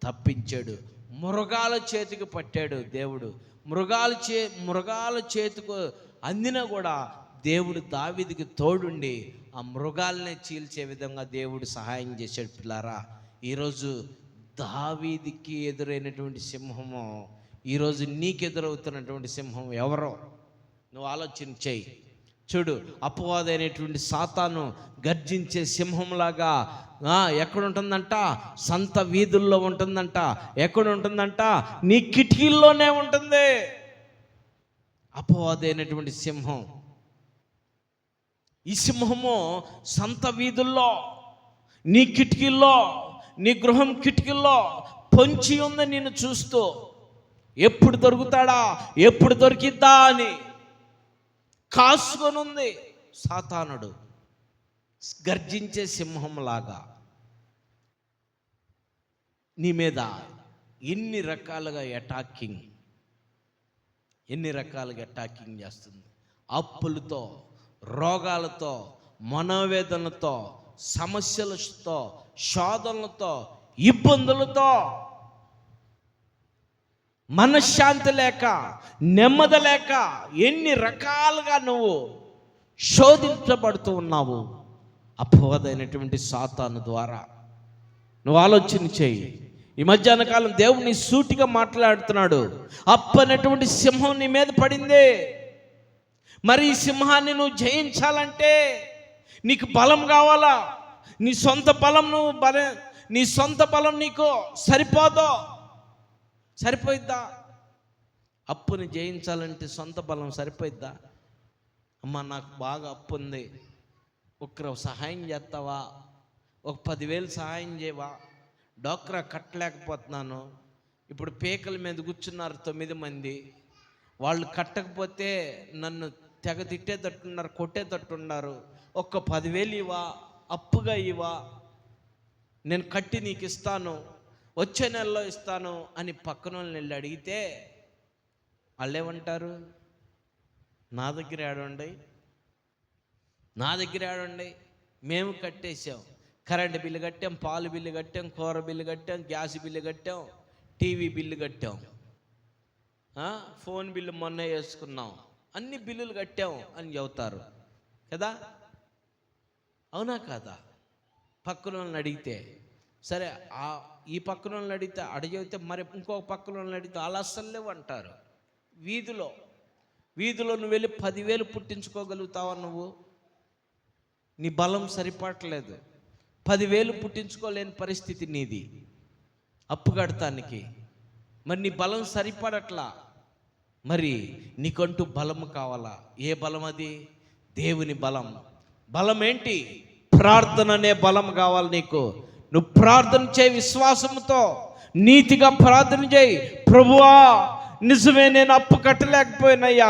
తప్పించాడు. మృగాల చేతికి పట్టాడు దేవుడు. మృగాల చేతికి అందినా కూడా దేవుడు దావీదుకి తోడుండి ఆ మృగాలనే చీల్చే విధంగా దేవుడు సహాయం చేశాడు. పిల్లారా, ఈరోజు దావీదుకి ఎదురైనటువంటి సింహము ఈరోజు నీకు ఎదురవుతున్నటువంటి సింహం ఎవరో నువ్వు ఆలోచన చేయి. చూడు, అపవాదైనటువంటి సాతాను గర్జించే సింహంలాగా ఎక్కడుంటుందంట? సంత వీధుల్లో ఉంటుందంట. ఎక్కడ ఉంటుందంట? నీ కిటికీల్లోనే ఉంటుంది. అపవాదైనటువంటి సింహం. ఈ సింహము సంత వీధుల్లో, నీ కిటికీల్లో, నీ గృహం కిటికీల్లో పొంచి ఉంది నిన్ను చూస్తూ. ఎప్పుడు దొరుకుతాడా, ఎప్పుడు దొరికిద్దా అని కాసుకొని ఉంది సాతానుడు. గర్జించే సింహంలాగా నీ మీద ఎన్ని రకాలుగా అటాకింగ్ చేస్తుంది. అప్పులతో, రోగాలతో, మనోవేదనలతో, సమస్యలతో, శోధనలతో, ఇబ్బందులతో, మనశ్శాంతి లేక, నెమ్మది లేక ఎన్ని రకాలుగా నువ్వు శోధించబడుతూ ఉన్నావు అపవాదైనటువంటి సాతాను ద్వారా. నువ్వు ఆలోచన చేయి. ఈ మధ్యాహ్న కాలం దేవుని సూటిగా మాట్లాడుతున్నాడు. అప్పనటువంటి సింహం నీ మీద పడింది. మరి ఈ సింహాన్ని నువ్వు జయించాలంటే నీకు బలం కావాలా? నీ సొంత బలం నీకు సరిపోయిద్దా? అప్పుని జయించాలంటే సొంత బలం సరిపోయిద్దా? అమ్మ నాకు బాగా అప్పు ఉంది, ఒక్కరు సహాయం చేస్తావా, ఒక 10,000 సహాయం చేయవా, డోక్రా కట్టలేకపోతున్నాను, ఇప్పుడు పీకల మీద కూర్చున్నారు 9 మంది, వాళ్ళు కట్టకపోతే నన్ను తెగ తిట్టేటట్టున్నారు, కొట్టేటట్టున్నారు, ఒక్క 10,000 ఇవ్వా, అప్పుగా ఇవ్వా, నేను కట్టి నీకు ఇస్తాను, వచ్చే నెలలో ఇస్తాను అని పక్కన వాళ్ళని వెళ్ళి అడిగితే వాళ్ళు ఏమంటారు? నా దగ్గర ఆడండి, మేము కట్టేసాం, కరెంటు బిల్లు కట్టాం, పాలు బిల్లు కట్టాం, కూర బిల్లు కట్టాం, గ్యాస్ బిల్లు కట్టాం, టీవీ బిల్లు కట్టాం, ఫోన్ బిల్లు మొన్న వేసుకున్నాం, అన్ని బిల్లులు కట్టాం అని చెబుతారు కదా. అవునా కాదా? పక్కన వాళ్ళని అడిగితే సరే, ఈ పక్కన వాళ్ళని అడిగితే చెబితే మరి ఇంకొక పక్కన వాళ్ళని అడిగితే అలా అస్సలేవు అంటారు. వీధిలో నువ్వు వెళ్ళి 10,000 పుట్టించుకోగలుగుతావా? నువ్వు నీ బలం సరిపడలేదు, 10,000 పుట్టించుకోలేని పరిస్థితి నీది అప్పు కడతానికి. మరి నీ బలం సరిపడట్లా, మరి నీకంటూ బలం కావాలా. ఏ బలం అది? దేవుని బలం. బలం ఏంటి? ప్రార్థన అనే బలం కావాలి నీకు. నువ్వు ప్రార్థన చేయి, విశ్వాసంతో నీతిగా ప్రార్థన చేయి. ప్రభువా, నిజమే, నేను అప్పు కట్టలేకపోయినయ్యా,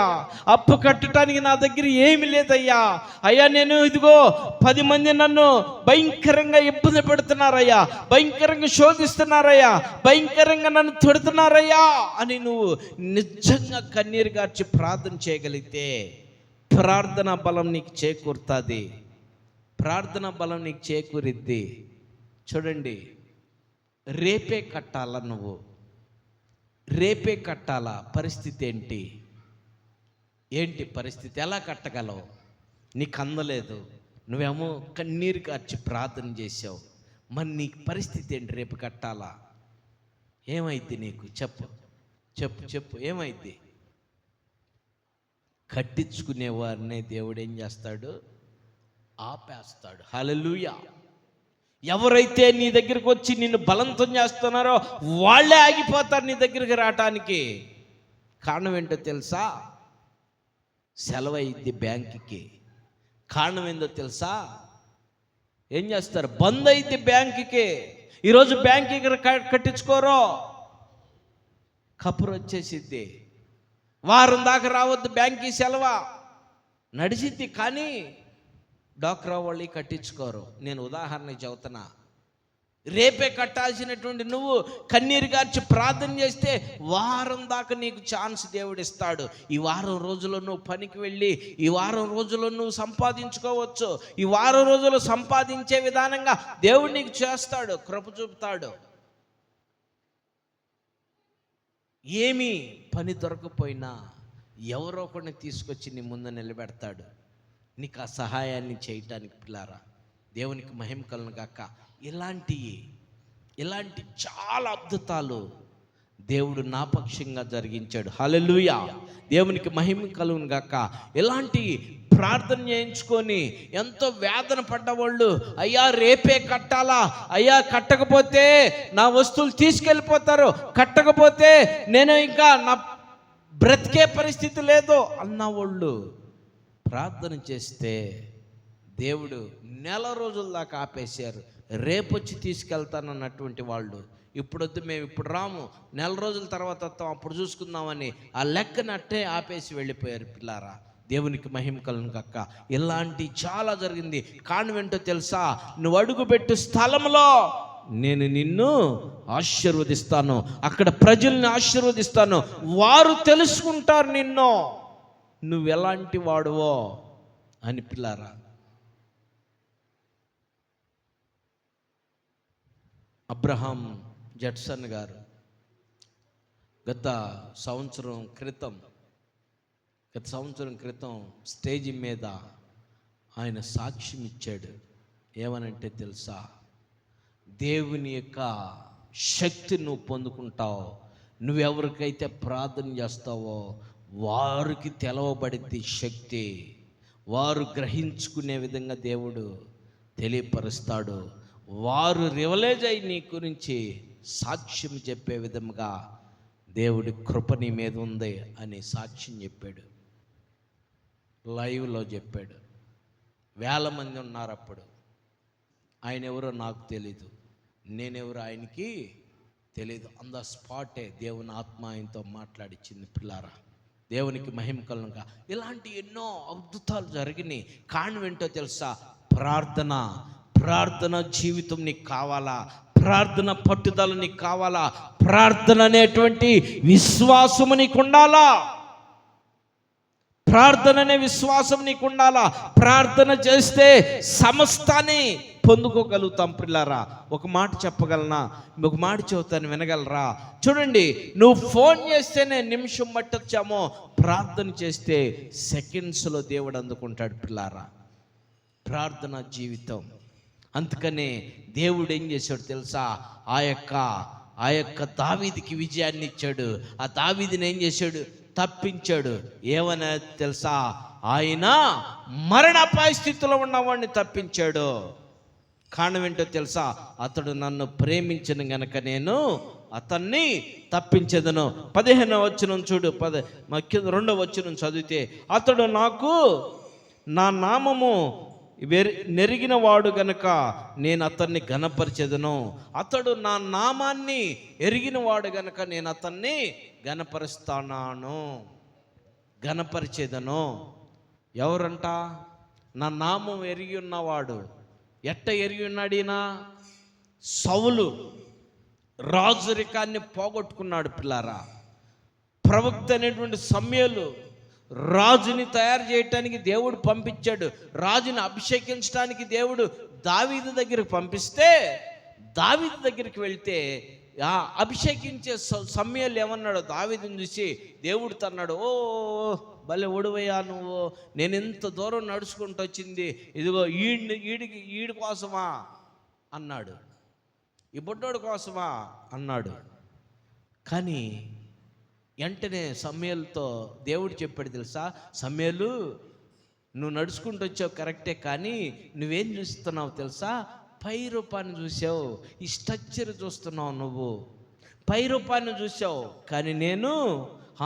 అప్పు కట్టడానికి నా దగ్గర ఏమి లేదయ్యా, అయ్యా నేను ఇదిగో 10 మంది నన్ను భయంకరంగా ఇబ్బంది పెడుతున్నారయ్యా, భయంకరంగా శోధిస్తున్నారయ్యా, భయంకరంగా నన్ను తిడుతున్నారయ్యా అని నువ్వు నిజంగా కన్నీరు గార్చి ప్రార్థన చేయగలిగితే ప్రార్థనా బలం నీకు చేకూరుతుంది. ప్రార్థనా బలం నీకు చేకూరిద్ది. చూడండి, రేపే కట్టాలా, నువ్వు రేపే కట్టాలా? పరిస్థితి ఏంటి పరిస్థితి? ఎలా కట్టగలవు? నీకు అందలేదు, నువ్వేమో కన్నీరు కార్చి ప్రార్థన చేసావు, మరి నీ పరిస్థితి ఏంటి? రేపు కట్టాలా? ఏమైద్ది నీకు? చెప్పు ఏమైద్ది? కట్టించుకునేవారినే దేవుడు ఏం చేస్తాడు? ఆపేస్తాడు. హల్లెలూయా. ఎవరైతే నీ దగ్గరికి వచ్చి నిన్ను బలవంతం చేస్తున్నారో వాళ్ళే ఆగిపోతారు నీ దగ్గరికి రావటానికి. కారణం ఏంటో తెలుసా? సెలవు అయింది బ్యాంకుకి. కారణం ఏందో తెలుసా? ఏం చేస్తారు? బంద్ అయింది బ్యాంకుకి. ఈరోజు బ్యాంకుకి కట్టించుకోరో కపురు వచ్చేసిద్ది. వారం దాకా రావద్దు, బ్యాంకుకి సెలవా నడిచిద్ది. కానీ డాక్రా వాళ్ళు కట్టించుకోరు. నేను ఉదాహరణకి చెబుతున్నా. రేపే కట్టాల్సినటువంటి నువ్వు కన్నీరు గార్చి ప్రార్థన చేస్తే వారం దాకా నీకు ఛాన్స్ దేవుడు ఇస్తాడు. ఈ వారం రోజుల్లో నువ్వు పనికి వెళ్ళి ఈ వారం రోజుల్లో నువ్వు సంపాదించుకోవచ్చు. ఈ వారం రోజులు సంపాదించే విధానంగా దేవుడు నీకు చేస్తాడు, కృప చూపుతాడు. ఏమీ పని దొరకపోయినా ఎవరో ఒకరిని తీసుకొచ్చి నీ ముందు నిలబెడతాడు, నీకు ఆ సహాయాన్ని చేయటానికి. పిల్లారా, దేవునికి మహిమ కలుగును గాక. ఇలాంటి చాలా అద్భుతాలు దేవుడు నా పక్షంగా జరిగించాడు. హల్లెలూయా. దేవునికి మహిమ కలుగును గాక. ఇలాంటి ప్రార్థన చేయించుకొని ఎంతో వేదన పడ్డవాళ్ళు, అయ్యా రేపే కట్టాలా, అయ్యా కట్టకపోతే నా వస్తువులు తీసుకెళ్ళిపోతారు, కట్టకపోతే నేను ఇంకా నా బ్రతికే పరిస్థితి లేదు అన్నవాళ్ళు ప్రార్థన చేస్తే దేవుడు నెల రోజుల దాకా ఆపేశారు. రేపొచ్చి తీసుకెళ్తానన్నటువంటి వాళ్ళు ఇప్పుడొద్దు, మేము ఇప్పుడు రాము, నెల రోజుల తర్వాత వస్తాం, అప్పుడు చూసుకుందామని ఆ లెక్కన అట్టే ఆపేసి వెళ్ళిపోయారు. పిల్లారా, దేవునికి మహిమ కలుగును గాక. ఇలాంటి చాలా జరిగింది. కారణం ఏంటో తెలుసా? నువ్వు అడుగుపెట్టు స్థలంలో నేను నిన్ను ఆశీర్వదిస్తాను, అక్కడ ప్రజల్ని ఆశీర్వదిస్తాను, వారు తెలుసుకుంటారు నిన్ను నువ్వెలాంటి వాడువో అని. పిల్లారా, అబ్రహాం జడ్సన్ గారు గత సంవత్సరం క్రితం స్టేజ్ మీద ఆయన సాక్ష్యం ఇచ్చాడు. ఏమనంటే తెలుసా? దేవుని యొక్క శక్తి నువ్వు పొందుకుంటావు, నువ్వెవరికైతే ప్రార్థన చేస్తావో వారికి తెలవబడిద్ది శక్తి, వారు గ్రహించుకునే విధంగా దేవుడు తెలియపరుస్తాడు, వారు రివలైజ్ అయ్యి నీ గురించి సాక్ష్యం చెప్పే విధంగా దేవుడి కృప నీ మీద ఉంది అని సాక్ష్యం చెప్పాడు. లైవ్లో చెప్పాడు. వేల మంది ఉన్నారు అప్పుడు. ఆయన ఎవరో నాకు తెలీదు, నేనెవరో ఆయనకి తెలీదు. ఆన్ ద స్పాటే దేవుని ఆత్మ ఆయనతో మాట్లాడిచ్చింది. పిల్లారా, దేవునికి మహిమ కలుగుగా. ఇలాంటి ఎన్నో అద్భుతాలు జరిగినాయి. కారణం ఏంటో తెలుసా? ప్రార్థన జీవితం నీకు కావాలా? ప్రార్థన పట్టుదల నీకు కావాలా? ప్రార్థన అనేటువంటి విశ్వాసము నీకు ఉండాలా? ప్రార్థన అనే విశ్వాసం నీకు ఉండాలా? ప్రార్థన చేస్తే సమస్తాన్ని పొందుకోగలుగుతాం. పిల్లారా, ఒక మాట చెప్పగలనా? ఒక మాట చెబుతాను, వినగలరా? చూడండి, నువ్వు ఫోన్ చేస్తేనే నిమిషం పట్టొచ్చామో, ప్రార్థన చేస్తే సెకండ్స్లో దేవుడు అందుకుంటాడు. పిల్లారా, ప్రార్థన జీవితం. అందుకనే దేవుడు ఏం చేశాడు తెలుసా? ఆ యొక్క దావీదుకి విజయాన్ని ఇచ్చాడు. ఆ దావీదుని ఏం చేశాడు? తప్పించాడు. ఏమన్నా తెలుసా? ఆయన మరణాపాయ స్థితిలో ఉన్నవాడిని తప్పించాడు. కారణం ఏంటో తెలుసా? అతడు నన్ను ప్రేమించిన గనక నేను అతన్ని తప్పించేదను. 15వ వచనం చూడు, 2వ వచనం చదివితే, అతడు నాకు నా నామము నెరిగిన వాడు గనక నేను అతన్ని ఘనపరిచెదను. అతడు నా నామాన్ని ఎరిగిన వాడు గనక నేను అతన్ని ఘనపరిచేదను. ఎవరంట? నా నామం ఎరిగి ఉన్నవాడు. ఎట్ట ఎరిగి ఉన్నాడు ఈయన? సౌలు రాజరికాన్ని పోగొట్టుకున్నాడు. పిల్లారా, ప్రవక్త అనేటువంటి సమూయేలు రాజుని తయారు చేయటానికి దేవుడు పంపించాడు. రాజుని అభిషేకించడానికి దేవుడు దావీదు దగ్గరికి పంపిస్తే, దావీదు దగ్గరికి వెళ్తే అభిషేకించే సమూయేలు ఏమన్నాడు? దావీదుని చూసి దేవుడు తన్నాడు, ఓ భలే ఒడువయ్యా నువ్వు, నేను ఇంత దూరం నడుచుకుంటూ వచ్చింది ఇదిగో ఈడి కోసమా అన్నాడు, ఈ బుడ్డోడు కోసమా అన్నాడు. కానీ వెంటనే సమూయేలుతో దేవుడు చెప్పాడు తెలుసా? సమూయేలు, నువ్వు నడుచుకుంటూ వచ్చావు కరెక్టే, కానీ నువ్వేం చూస్తున్నావు తెలుసా? పై రూపాన్ని చూసావు, ఈ స్ట్రక్చర్ చూస్తున్నావు. నువ్వు పై రూపాన్ని చూసావు, కానీ నేను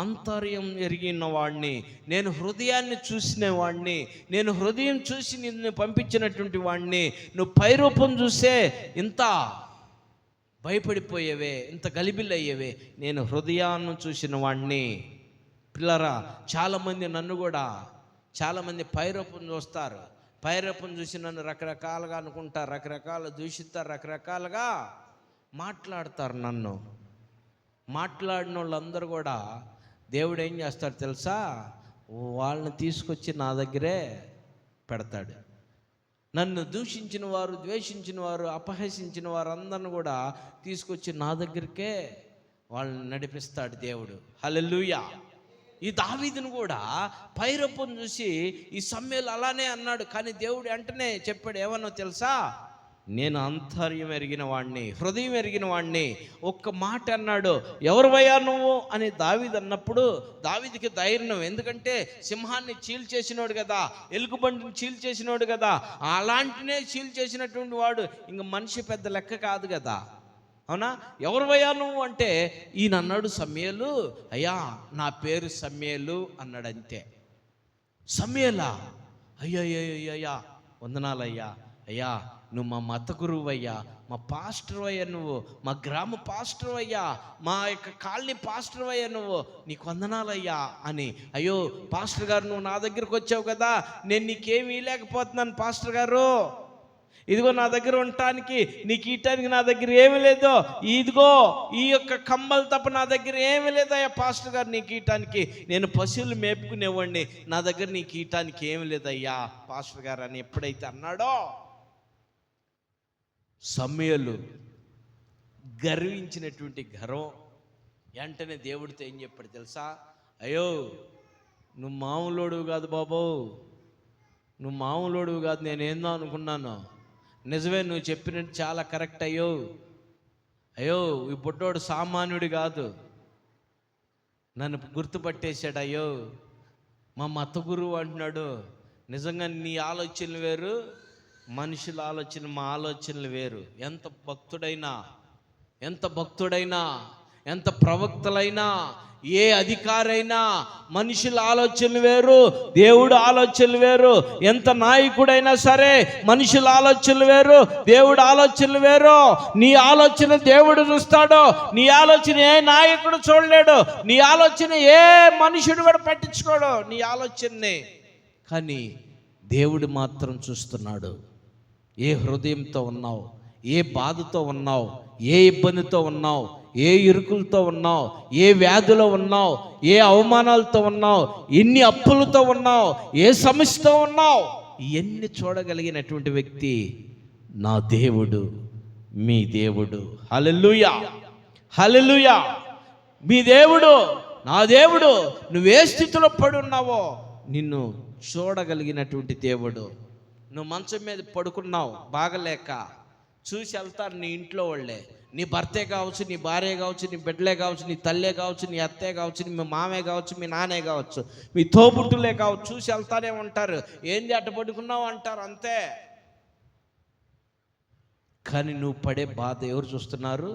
అంతర్యం ఎరిగిన వాడిని, నేను హృదయాన్ని చూసిన వాడిని, నేను హృదయం చూసి నిన్ను పంపించినటువంటి వాడిని. నువ్వు పై రూపం చూసే ఇంత భయపడిపోయేవే, ఇంత గలిబిల్లయ్యేవే, నేను హృదయాన్ని చూసిన వాడిని. పిల్లరా, చాలామంది నన్ను కూడా చాలామంది పైరూపం చూస్తారు. పైరూపం చూసి నన్ను రకరకాలుగా అనుకుంటారు, రకరకాలు దూషిస్తారు, రకరకాలుగా మాట్లాడతారు. నన్ను మాట్లాడిన వాళ్ళందరూ కూడా దేవుడు ఏం చేస్తాడు తెలుసా? వాళ్ళని తీసుకొచ్చి నా దగ్గరే పెడతాడు. నన్ను దూషించిన వారు, ద్వేషించిన వారు, అపహసించిన వారు అందరిని కూడా తీసుకొచ్చి నా దగ్గరికే వాళ్ళని నడిపిస్తాడు దేవుడు. హల్లెలూయా. ఈ దావీదును కూడా పైరూపం చూసి ఈ సమూయేలు అలానే అన్నాడు. కానీ దేవుడు వెంటనే చెప్పాడు, ఏమన్నా తెలుసా? నేను అంతర్యం ఎరిగిన వాడిని, హృదయం ఎరిగిన వాడిని. ఒక్క మాట అన్నాడు, ఎవరివయ్యా నువ్వు అని దావీదు అన్నప్పుడు దావీదుకి ధైర్యం. ఎందుకంటే సింహాన్ని చీల్చేసినోడు కదా, ఎలుగుబంటిని చీల్చేసినోడు కదా, అలాంటినే చీల్చేసినటువంటి వాడు ఇంక మనిషి పెద్ద లెక్క కాదు కదా, అవునా? ఎవరివయ్యా నువ్వు అంటే ఈయన అన్నాడు, సమూయేలు, అయ్యా నా పేరు సమూయేలు అన్నాడు. అంతే. సమూయేలా? అయ్యా వందనాలయ్యా, అయ్యా నువ్వు మా మత గురువు అయ్యా, మా పాస్టర్ అయ్యా, నువ్వు మా గ్రామ పాస్టర్ అయ్యా, మా యొక్క కాలనీ పాస్టర్ అయ్యా, నువ్వు నీకు వందనాలయ్యా అని. అయ్యో పాస్టర్ గారు, నువ్వు నా దగ్గరకు వచ్చావు కదా, నేను నీకేమీ లేకపోతున్నాను పాస్టర్ గారు, ఇదిగో నా దగ్గర ఉండటానికి నీకు ఇయటానికి నా దగ్గర ఏమి లేదో, ఇదిగో ఈ యొక్క కమ్మలు తప్ప నా దగ్గర ఏమి లేదయ్యా పాస్టర్ గారు, నీకు ఇయటానికి నేను పశువులు మేపుకునేవాడిని, నా దగ్గర నీకు ఇయటానికి ఏమి లేదయ్యా పాస్టర్ గారు అని ఎప్పుడైతే అన్నాడో, సమూయేలు గర్వించినటువంటి గర్వం వెంటనే దేవుడితో ఏం చెప్పాడు తెలుసా? అయ్యో నువ్వు మామూలోడువు కాదు బాబు, నువ్వు మామూలోడువు కాదు, నేనేందో అనుకున్నాను, నిజమే నువ్వు చెప్పినట్టు చాలా కరెక్ట్. అయ్యో ఈ బుడ్డోడు సామాన్యుడు కాదు, నన్ను గుర్తుపట్టేశాడు. అయ్యో మా మత గురువు అంటున్నాడు. నిజంగా నీ ఆలోచనలు వేరు, మనుషుల ఆలోచన, మా ఆలోచనలు వేరు. ఎంత భక్తుడైనా ఎంత ప్రవక్తలైనా, ఏ అధికారైనా మనుషుల ఆలోచనలు వేరు, దేవుడు ఆలోచనలు వేరు. ఎంత నాయకుడైనా సరే మనుషుల ఆలోచనలు వేరు, దేవుడు ఆలోచనలు వేరు. నీ ఆలోచన దేవుడు చూస్తాడు, నీ ఆలోచన ఏ నాయకుడు చూడలేడు, నీ ఆలోచన ఏ మనుషుడు కూడా పట్టించుకోడు నీ ఆలోచనని. కానీ దేవుడు మాత్రం చూస్తున్నాడు. ఏ హృదయంతో ఉన్నావు, ఏ బాధతో ఉన్నావు, ఏ ఇబ్బందితో ఉన్నావు, ఏ ఇరుకులతో ఉన్నావు, ఏ వ్యాధిలో ఉన్నావు, ఏ అవమానాలతో ఉన్నావు, ఎన్ని అప్పులతో ఉన్నావు, ఏ సమస్యతో ఉన్నావు, ఇవన్నీ చూడగలిగినటువంటి వ్యక్తి నా దేవుడు, మీ దేవుడు. హల్లెలూయా, హల్లెలూయా. మీ దేవుడు, నా దేవుడు. నువ్వే స్థితిలో పడి ఉన్నావో నిన్ను చూడగలిగినటువంటి దేవుడు. నువ్వు మంచం మీద పడుకున్నావు బాగలేక, చూసి వెళ్తారు నీ ఇంట్లో వాళ్ళే. నీ భర్తే కావచ్చు, నీ భార్య కావచ్చు, నీ బిడ్డలే కావచ్చు, నీ తల్లే కావచ్చు, నీ అత్తే కావచ్చు, మీ మామే కావచ్చు, మీ నాన్నే కావచ్చు, మీ తోబుట్టులే కావచ్చు. చూసి వెళ్తానే ఉంటారు. ఏంది అట్ట పడుకున్నావు అంటారు, అంతే. కానీ నువ్వు పడే బాధ ఎవరు చూస్తున్నారు?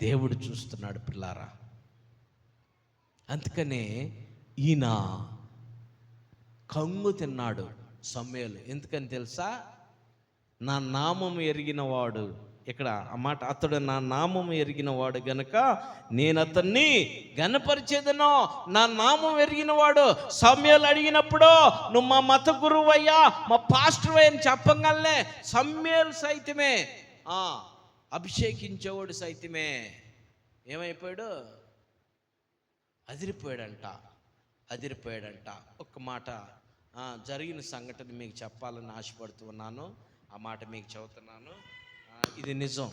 దేవుడు చూస్తున్నాడు పిల్లారా. అందుకనే ఈయన కంగు తిన్నాడు సమూయేలు. ఎందుకని తెలుసా? నా నామము ఎరిగిన వాడు, ఇక్కడ ఆ మాట, అతడు నా నామము ఎరిగిన వాడు గనుక నేను అతన్ని గనపరిచేదను. నా నామం ఎరిగిన వాడు. సమూయేలు అడిగినప్పుడు నువ్వు మా మత గురువు అయ్యా, మా పాస్టర్ అని చెప్పగలనే సమూయేలు సైతమే, అభిషేకించేవాడు సైతమే ఏమైపోయాడు? అదిరిపోయాడంట. ఒక్క మాట జరిగిన సంఘటన మీకు చెప్పాలని ఆశపడుతూ ఉన్నాను. ఆ మాట మీకు చెబుతున్నాను. ఇది నిజం.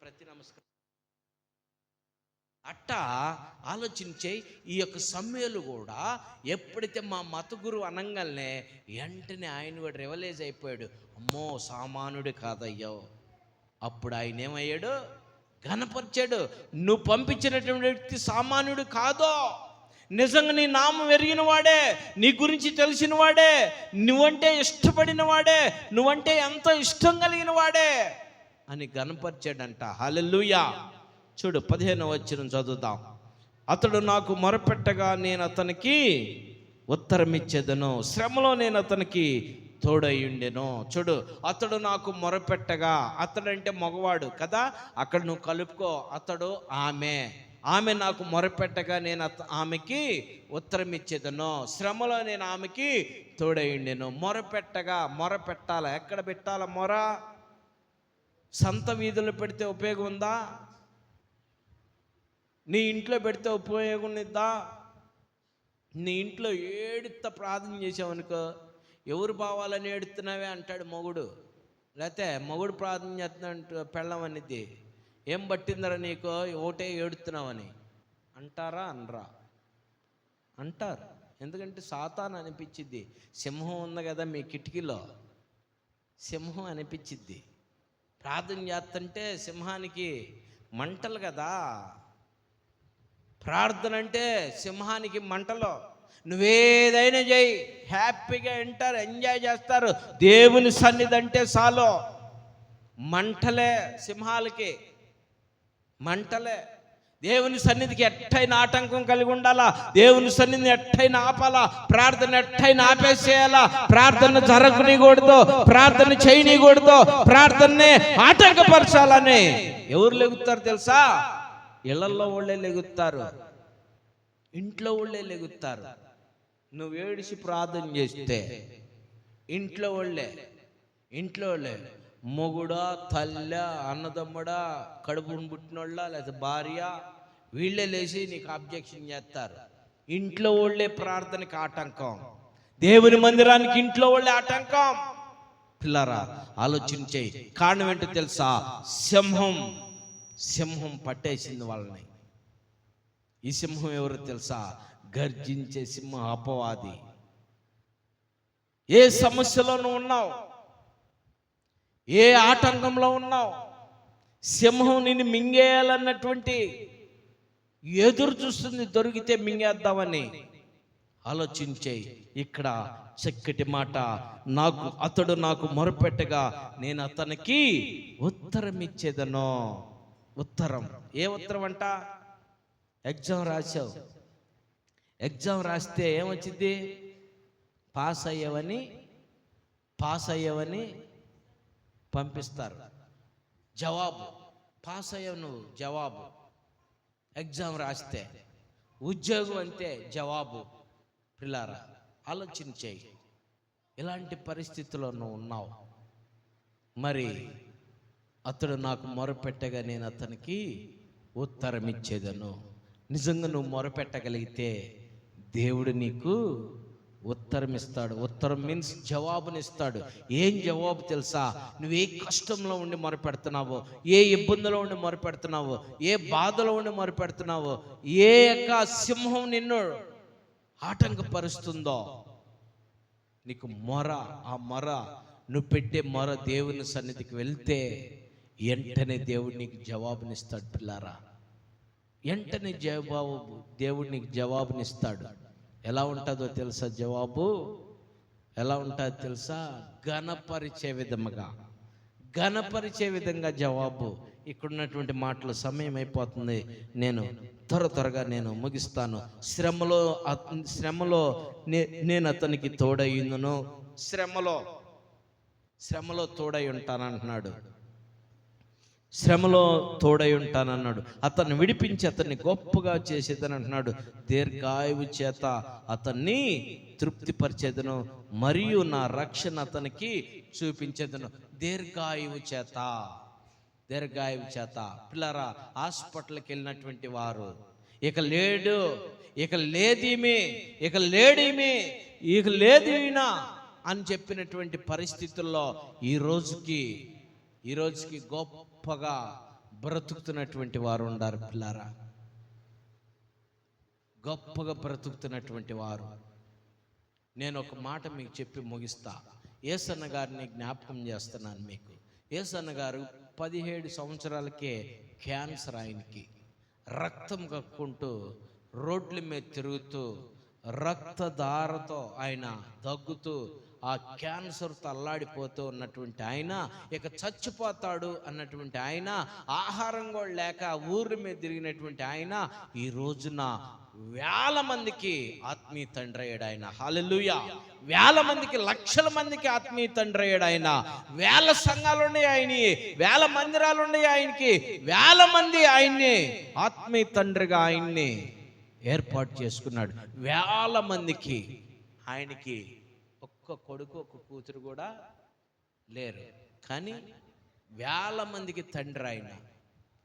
ప్రతి నమస్కారం అట్టా ఆలోచించే. ఈ యొక్క సమూయేలు కూడా ఎప్పుడైతే మా మత గురువు అనంగానే వెంటనే ఆయన కూడా రివలైజ్ అయిపోయాడు, అమ్మో సామాన్యుడు కాదయ్యో. అప్పుడు ఆయన ఏమయ్యాడు? ఘనపరిచాడు. నువ్వు పంపించినటువంటి వ్యక్తి సామాన్యుడు కాదో, నిజంగా నీ నామం ఎరిగిన వాడే, నీ గురించి తెలిసిన వాడే, నువ్వంటే ఇష్టపడిన వాడే, నువ్వంటే ఎంతో ఇష్టం కలిగిన వాడే అని ఘనపరిచాడంట. హల్లెలూయా. చూడు 15వ వచనం చదువుదాం. అతడు నాకు మొరపెట్టగా నేను అతనికి ఉత్తరం ఇచ్చేదను, శ్రమలో నేను అతనికి తోడయ్యుండెను. చూడు, అతడు నాకు మొరపెట్టగా, అతడంటే మగవాడు కదా, అక్కడ నువ్వు కలుపుకో. అతడు ఆమె నాకు మొరపెట్టగా నేను ఆమెకి ఉత్తరం ఇచ్చేదను, శ్రమలో నేను ఆమెకి తోడయ్యుండెను. మొరపెట్టాల. ఎక్కడ పెట్టాల మొర? సంత వీధులు పెడితే ఉపయోగం ఉందా? నీ ఇంట్లో పెడితే ఉపయోగం ఉందా? నీ ఇంట్లో ఏడుత ప్రార్థన చేసావనుకో, ఎవరు బావాలని ఏడుతున్నావే అంటాడు మొగుడు. లేకపోతే మొగుడు ప్రార్థన చేస్తున్నాడు పెళ్ళం అనేది, ఏం పట్టిందరా నీకో ఒకటే ఏడుతున్నావని అంటారా? అనరా? అంటారు. ఎందుకంటే సాతాను అనిపించిద్ది. సింహం ఉంది కదా మీ కిటికీలో, సింహం అనిపించిద్ది. ప్రార్థన చేస్తుంటే సింహానికి మంటలు కదా, ప్రార్థన అంటే సింహానికి మంటలో. నువ్వేదైనా చేయి, హ్యాపీగా వింటారు, ఎంజాయ్ చేస్తారు. దేవుని సన్నిధి అంటే చాలు మంటలే, సింహాలకి మంటలే. దేవుని సన్నిధికి ఎట్టైనా ఆటంకం కలిగి ఉండాలా, దేవుని సన్నిధిని ఎట్టైనా ఆపాలా, ప్రార్థన ఎట్టైనా ఆపేసేయాలా, ప్రార్థన జరగనీకూడదు, ప్రార్థన చేయనీకూడదు, ప్రార్థనని ఆటంకపరచాలని ఎవరు లెగుతారు తెలుసా? ఇళ్లలో వాళ్ళే లెగుతారు, ఇంట్లో వాళ్ళే లెగుతారు. నువ్వు ఏడిసి ప్రార్థన చేస్తే ఇంట్లో వాళ్ళే మొగుడా, తల్లి, అన్నదమ్ముడా, కడుపును పుట్టినోళ్ళ లేదా భార్య, వీళ్ళే లేచి నీకు అబ్జెక్షన్ చేస్తారు. ఇంట్లో వాళ్ళే ప్రార్థనకి ఆటంకం, దేవుని మందిరానికి ఇంట్లో వాళ్ళే ఆటంకం. పిల్లరా ఆలోచించే. కారణం ఏంటో తెలుసా? సింహం పట్టేసింది వాళ్ళని. ఈ సింహం ఎవరు తెలుసా? గర్జించే సింహం, అపవాది. ఏ సమస్యలోనూ ఉన్నావు, ఏ ఆటంకంలో ఉన్నావు, సింహం నిన్ను మింగేయాలన్నటువంటి ఎదురు చూస్తుంది, దొరికితే మింగేద్దామని. ఆలోచించే. ఇక్కడ చక్కటి మాట, అతడు నాకు మొరపెట్టగా నేను అతనికి ఉత్తరం ఇచ్చేదను. ఉత్తరం. ఏ ఉత్తరం అంట? ఎగ్జామ్ రాసావు, ఎగ్జామ్ రాస్తే ఏమొచ్చింది? పాస్ అయ్యావని పంపిస్తారు జవాబు. పాస్ అయ్యావు నువ్వు, జవాబు. ఎగ్జామ్ రాస్తే. ఉద్యోగం అంతే, జవాబు. పిల్లారా ఆలోచించేయి. ఇలాంటి పరిస్థితుల్లో నువ్వు ఉన్నావు. మరి అతడు నాకు మొరపెట్టగా నేను అతనికి ఉత్తరం ఇచ్చేదను. నిజంగా నువ్వు మొరపెట్టగలిగితే దేవుడు నీకు ఉత్తరం ఇస్తాడు. ఉత్తరం మీన్స్ జవాబునిస్తాడు. ఏం జవాబు తెలుసా? నువ్వు ఏ కష్టంలో ఉండి మొరపెడుతున్నావో, ఏ ఇబ్బందిలో ఉండి మొరపెడుతున్నావో, ఏ బాధలో ఉండి మొరపెడుతున్నావో, ఏ యొక్క సింహం నిన్ను ఆటంకపరుస్తుందో, నీకు ఆ మొర నువ్వు పెట్టే మొర దేవుని సన్నిధికి వెళ్తే వెంటనే దేవుడు నీకు జవాబునిస్తాడు. పిల్లారా, వెంటనే దేవుడు నీకు జవాబునిస్తాడు. ఎలా ఉంటుందో తెలుసా? జవాబు ఎలా ఉంటుందో తెలుసా? ఘనపరిచే విధంగా జవాబు. ఇక్కడున్నటువంటి మాటలు సమయం అయిపోతుంది, నేను త్వరగా నేను ముగిస్తాను. శ్రమలో నేను అతనికి తోడయ్యుందును. శ్రమలో తోడై ఉంటానంటున్నాడు. శ్రమలో తోడై ఉంటానన్నాడు. అతన్ని విడిపించి అతన్ని గొప్పగా చేసేదని అంటున్నాడు. దీర్ఘాయువు చేత అతన్ని తృప్తిపరిచేదను, మరియు నా రక్షణ అతనికి చూపించేదను. దీర్ఘాయువు చేత. పిల్లరా, హాస్పిటల్కి వెళ్ళినటువంటి వారు ఇక లేదు ఈయన అని చెప్పినటువంటి పరిస్థితుల్లో ఈ రోజుకి గొప్పగా బ్రతుకుతున్నటువంటి వారు ఉన్నారు. పిల్లారా, గొప్పగా బ్రతుకుతున్నటువంటి వారు. నేను ఒక మాట మీకు చెప్పి ముగిస్తా. యేసన్న గారిని జ్ఞాపకం చేస్తున్నాను మీకు. యేసన్న గారు 17 సంవత్సరాలకే క్యాన్సర్. ఆయనకి రక్తం కక్కుంటూ రోడ్ల మీద తిరుగుతూ రక్తధారతో ఆయన దగ్గుతూ ఆ క్యాన్సర్తో అల్లాడిపోతూ ఉన్నటువంటి ఆయన, ఇక చచ్చిపోతాడు అన్నటువంటి ఆయన, ఆహారం కూడా లేక ఊర్ల మీద తిరిగినటువంటి ఆయన, ఈ రోజున వేల మందికి ఆత్మీయ తండ్రి అయ్యాడు ఆయన. హల్లెలూయా. వేల మందికి, లక్షల మందికి ఆత్మీయ తండ్రి అయ్యాడు ఆయన. వేల సంఘాలు ఉన్నాయి ఆయన, వేల మందిరాలు ఉన్నాయి ఆయనకి. వేల మంది ఆయన్ని ఆత్మీయ తండ్రిగా ఆయన్ని ఏర్పాటు చేసుకున్నాడు. వేల మందికి. ఆయనకి ఒక్క కొడుకు, ఒక్క కూతురు కూడా లేరు, కానీ వేల మందికి తండ్రి ఆయన.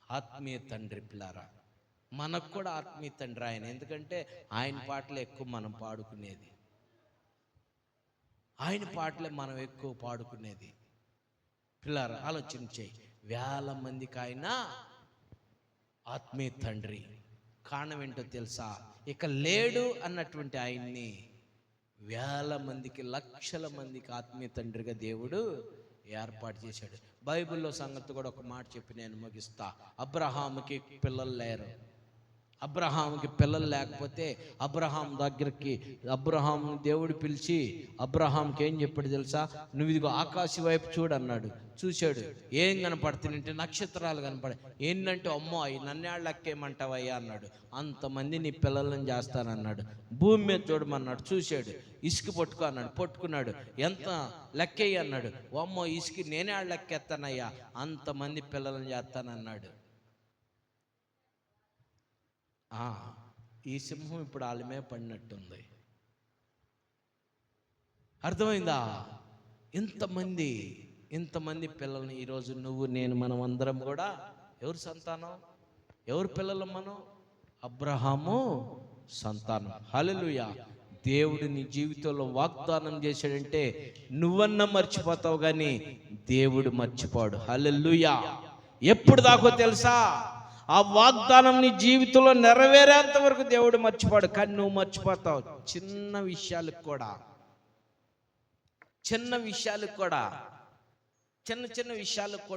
ఆత్మీయ తండ్రి. పిల్లారా, మనకు కూడా ఆత్మీయ తండ్రి ఆయన. ఎందుకంటే ఆయన పాటలే ఎక్కువ మనం పాడుకునేది, ఆయన పాటలే మనం ఎక్కువ పాడుకునేది. పిల్లారా ఆలోచించే. వేల మందికి ఆయన ఆత్మీయ తండ్రి. కారణం ఏంటో తెలుసా? ఇక లేడు అన్నటువంటి ఆయన్ని వేల మందికి, లక్షల మందికి ఆత్మీయ తండ్రిగా దేవుడు ఏర్పాటు చేశాడు. బైబిల్లో సంగతి కూడా ఒక మాట చెప్పి నేను ముగిస్తా. అబ్రహాముకి పిల్లలు లేరు, అబ్రహాంకి పిల్లలు లేకపోతే అబ్రహాం దగ్గరికి దేవుడు పిలిచి అబ్రహాంకి ఏం చెప్పాడు తెలుసా? నువ్వు ఇదిగో ఆకాశం వైపు చూడు అన్నాడు. చూశాడు, ఏం కనపడుతుందంటే నక్షత్రాలు కనపడే. ఏంటంటే అమ్మో అవి నన్నేళ్ళు లెక్కేయమంటావయ్యా అన్నాడు. అంతమంది నీ పిల్లలను చేస్తానన్నాడు. భూమి మీద చూడమన్నాడు. చూశాడు, ఇసుక పట్టుకో అన్నాడు. పట్టుకున్నాడు. ఎంత లెక్కేయి అన్నాడు. అమ్మో ఇసుక నేనే లెక్కేస్తానయ్యా, అంతమంది పిల్లలను చేస్తానన్నాడు. ఈ సింహం ఇప్పుడు వాళ్ళమే పడినట్టుంది. అర్థమైందా? ఇంతమంది పిల్లల్ని ఈరోజు నువ్వు నేను మనం అందరం కూడా ఎవరు సంతానం? ఎవరు పిల్లలు? మనం అబ్రహాము సంతానం. హల్లెలూయా. దేవుడు నీ జీవితంలో వాగ్దానం చేశాడంటే నువ్వన్నా మర్చిపోతావు కానీ దేవుడు మర్చిపోడు. హల్లెలూయా. ఎప్పుడు దాకో తెలుసా? ఆ వాగ్దానం నీ జీవితంలో నెరవేరేంత వరకు దేవుడు మర్చిపోడు, కానీ నువ్వు మర్చిపోతావు. చిన్న విషయాలకు కూడా చిన్న విషయాలకు కూడా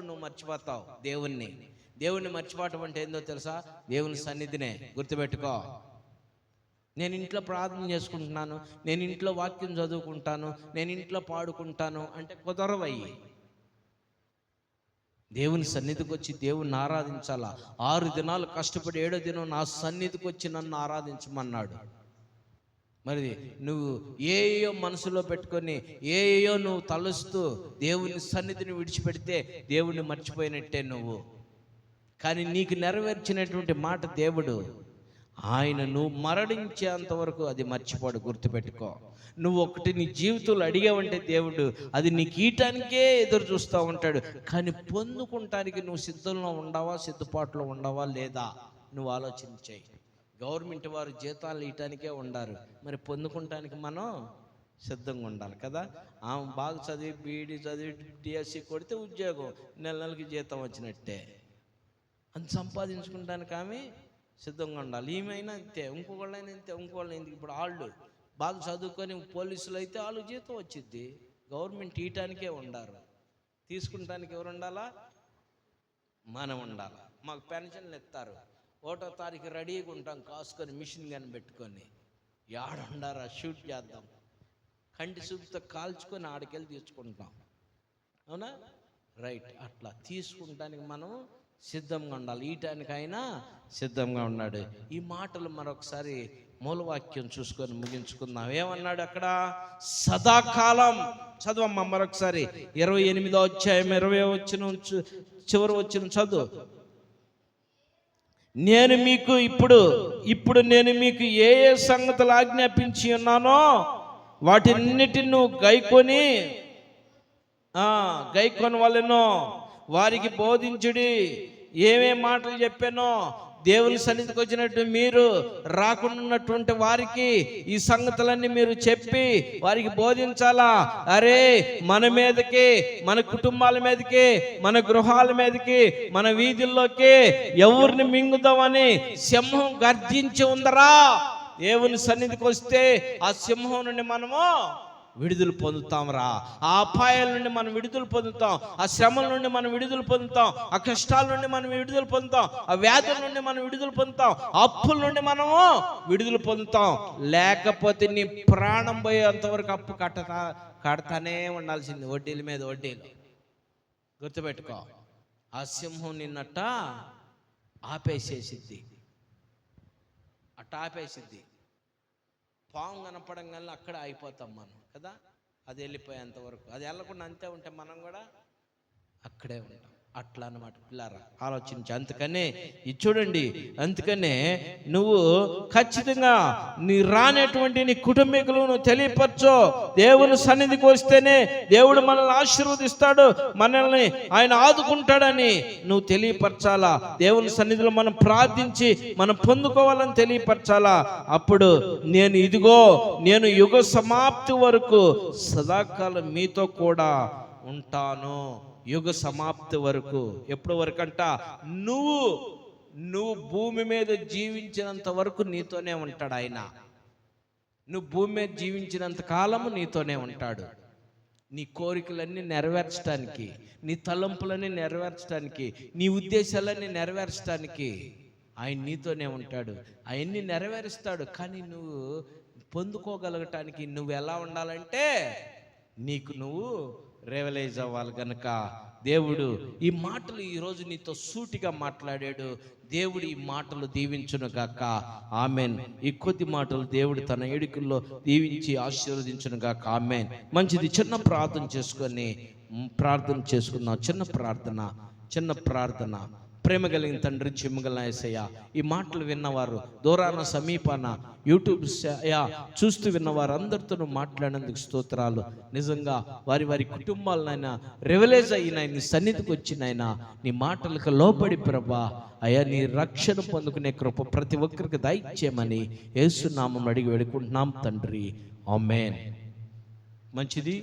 నువ్వు మర్చిపోతావు దేవుణ్ణి మర్చిపోవటం అంటే ఏందో తెలుసా? దేవుని సన్నిధినే. గుర్తుపెట్టుకో. నేను ఇంట్లో ప్రార్థన చేసుకుంటున్నాను, నేను ఇంట్లో వాక్యం చదువుకుంటాను, నేను ఇంట్లో పాడుకుంటాను అంటే కుదరవయ్యి. దేవుని సన్నిధికి వచ్చి దేవుణ్ణి ఆరాధించాలా. 6 దినాలు కష్టపడి 7వ దినం నా సన్నిధికి వచ్చి నన్ను ఆరాధించమన్నాడు. మరి నువ్వు ఏయో మనసులో పెట్టుకొని ఏయో నువ్వు తలుస్తూ దేవుని సన్నిధిని విడిచిపెడితే దేవుణ్ణి మర్చిపోయినట్టే నువ్వు. కానీ నీకు నెరవేర్చినటువంటి మాట దేవుడు, ఆయన నువ్వు మరణించేంత వరకు అది మర్చిపోడు. గుర్తుపెట్టుకో. నువ్వు ఒకటి నీ జీవితంలో అడిగావంటే దేవుడు అది నీకు ఈయటానికే ఎదురు చూస్తూ ఉంటాడు. కానీ పొందుకుంటానికి నువ్వు సిద్ధపాటులో ఉండవా లేదా నువ్వు ఆలోచించాయి. గవర్నమెంట్ వారు జీతాలు ఇయటానికే ఉండారు, మరి పొందుకుంటానికి మనం సిద్ధంగా ఉండాలి కదా. ఆమె బాగా చదివి బీఈడీ చదివి డిఎస్సి కొడితే ఉద్యోగం, నెలకి జీతం వచ్చినట్టే. అది సంపాదించుకుంటానికి ఆమె సిద్ధంగా ఉండాలి. ఈమెయినా అంతే, ఇంకొకళ్ళైనా అంతే, ఇంకొకళ్ళైనా. ఇప్పుడు వాళ్ళు బాగా చదువుకొని పోలీసులు అయితే వాళ్ళు జీతం వచ్చిద్ది. గవర్నమెంట్ ఇయటానికే ఉండారు, తీసుకుంటానికి ఎవరు ఉండాలా? మనం ఉండాలి. మాకు పెన్షన్లు ఇస్తారు, 1వ తారీఖు రెడీగా ఉంటాం, కాసుకొని మిషన్ గన్ పెట్టుకొని. ఉండారా షూట్ చేద్దాం, కంటి చూపుతో కాల్చుకొని ఆడికెళ్ళి తీసుకుంటాం. అవునా? రైట్. అట్లా తీసుకుంటానికి మనం సిద్ధంగా ఉండాలి. ఈటానికైనా సిద్ధంగా ఉన్నాడు. ఈ మాటలు మరొకసారి మూలవాక్యం చూసుకొని ముగించుకుందాం. ఏమన్నాడు అక్కడ? సదాకాలం. చదవమ్మా మరొకసారి. 28వ అధ్యాయం 20వ వచనం చివరి వచనం చదువు. నేను మీకు ఇప్పుడు నేను మీకు ఏ సంగతులు ఆజ్ఞాపించి ఉన్నానో వాటిన్నిటిని నువ్వు గైకొని వాళ్ళనో వారికి బోధించుడి. ఏమేం మాటలు చెప్పానో దేవుని సన్నిధికి వచ్చినట్టు మీరు రాకున్నటువంటి వారికి ఈ సంగతులన్నీ మీరు చెప్పి వారికి బోధించాలా. అరే, మన మీదకి, మన కుటుంబాల మీదకి, మన గృహాల మీదకి, మన వీధుల్లోకి ఎవరిని మింగుదామని సింహం గర్జించి ఉందరా. దేవుని సన్నిధికి వస్తే ఆ సింహం నుండి మనము విడుదల పొందుతాం రా. ఆ అపాయాల నుండి మనం విడుదల పొందుతాం, ఆ శ్రమల నుండి మనం విడుదల పొందుతాం, ఆ కష్టాల నుండి మనం విడుదల పొందుతాం, ఆ వ్యాధుల నుండి మనం విడుదల పొందుతాం, అప్పుల నుండి మనము విడుదల పొందుతాం. లేకపోతే నీ ప్రాణం పోయేంతవరకు అప్పు కడతానే ఉండాల్సింది, వడ్డీల మీద వడ్డీలు. గుర్తుపెట్టుకో. ఆ సింహం నిన్నట్ట ఆపేసేసిద్ది, ఆపేసిద్ది. పాము కనపడంగానే అక్కడ అయిపోతాం మనం కదా. అది వెళ్ళిపోయేంత వరకు, అది వెళ్ళకుండా అంతే ఉంటే మనం కూడా అక్కడే ఉంటాం. అట్లా అన్నమాట పిల్లారా, ఆలోచించి. అందుకనే ఇది చూడండి, అందుకనే నువ్వు ఖచ్చితంగా నీ రానటువంటి నీ కుటుంబీకులు నువ్వు తెలియపరచు. దేవుని సన్నిధికి వస్తేనే దేవుడు మనల్ని ఆశీర్వదిస్తాడు, మనల్ని ఆయన ఆదుకుంటాడని నువ్వు తెలియపరచాలా. దేవుని సన్నిధిలో మనం ప్రార్థించి మనం పొందుకోవాలని తెలియపరచాలా. అప్పుడు నేను యుగ సమాప్తి వరకు సదాకాలం మీతో కూడా ఉంటాను. యుగ సమాప్తి వరకు. ఎప్పటి వరకు అంట? నువ్వు భూమి మీద జీవించినంత వరకు నీతోనే ఉంటాడు ఆయన. నువ్వు భూమి మీద జీవించినంత కాలము నీతోనే ఉంటాడు. నీ కోరికలన్నీ నెరవేర్చడానికి, నీ తలంపులన్నీ నెరవేర్చడానికి, నీ ఉద్దేశాలన్నీ నెరవేర్చడానికి ఆయన నీతోనే ఉంటాడు, అవన్నీ నెరవేరుస్తాడు. కానీ నువ్వు పొందుకోగలగటానికి నువ్వు ఎలా ఉండాలంటే నీకు నువ్వు రియలైజ్ అవ్వాలి. కనుక దేవుడు ఈ మాటలు ఈరోజు నీతో సూటిగా మాట్లాడాడు. దేవుడు ఈ మాటలు దీవించును గాక. ఆమెన్. ఈ కొద్ది మాటలు దేవుడు తన ఏడుకల్లో దీవించి ఆశీర్వదించును గాక. ఆమెన్. మంచిది. చిన్న ప్రార్థన చేసుకుందాం. చిన్న ప్రార్థన. ప్రేమ కలిగిన తండ్రి, చిమ్మగల యేసయ్య, ఈ మాటలు విన్నవారు దూరాన సమీపాన యూట్యూబ్ చూస్తూ విన్నవారు అందరితో మాట్లాడినందుకు స్తోత్రాలు. నిజంగా వారి కుటుంబాలనైనా రివలైజ్ అయిన నీ సన్నిధికి వచ్చినైనా నీ మాటలకు లోబడి ప్రభా అయ్యా నీ రక్షణ పొందుకునే కృప ప్రతి ఒక్కరికి దయచేయమని యేసు నామములో అడిగి వేడుకుంటున్నాం తండ్రి. ఆమేన్. మంచిది.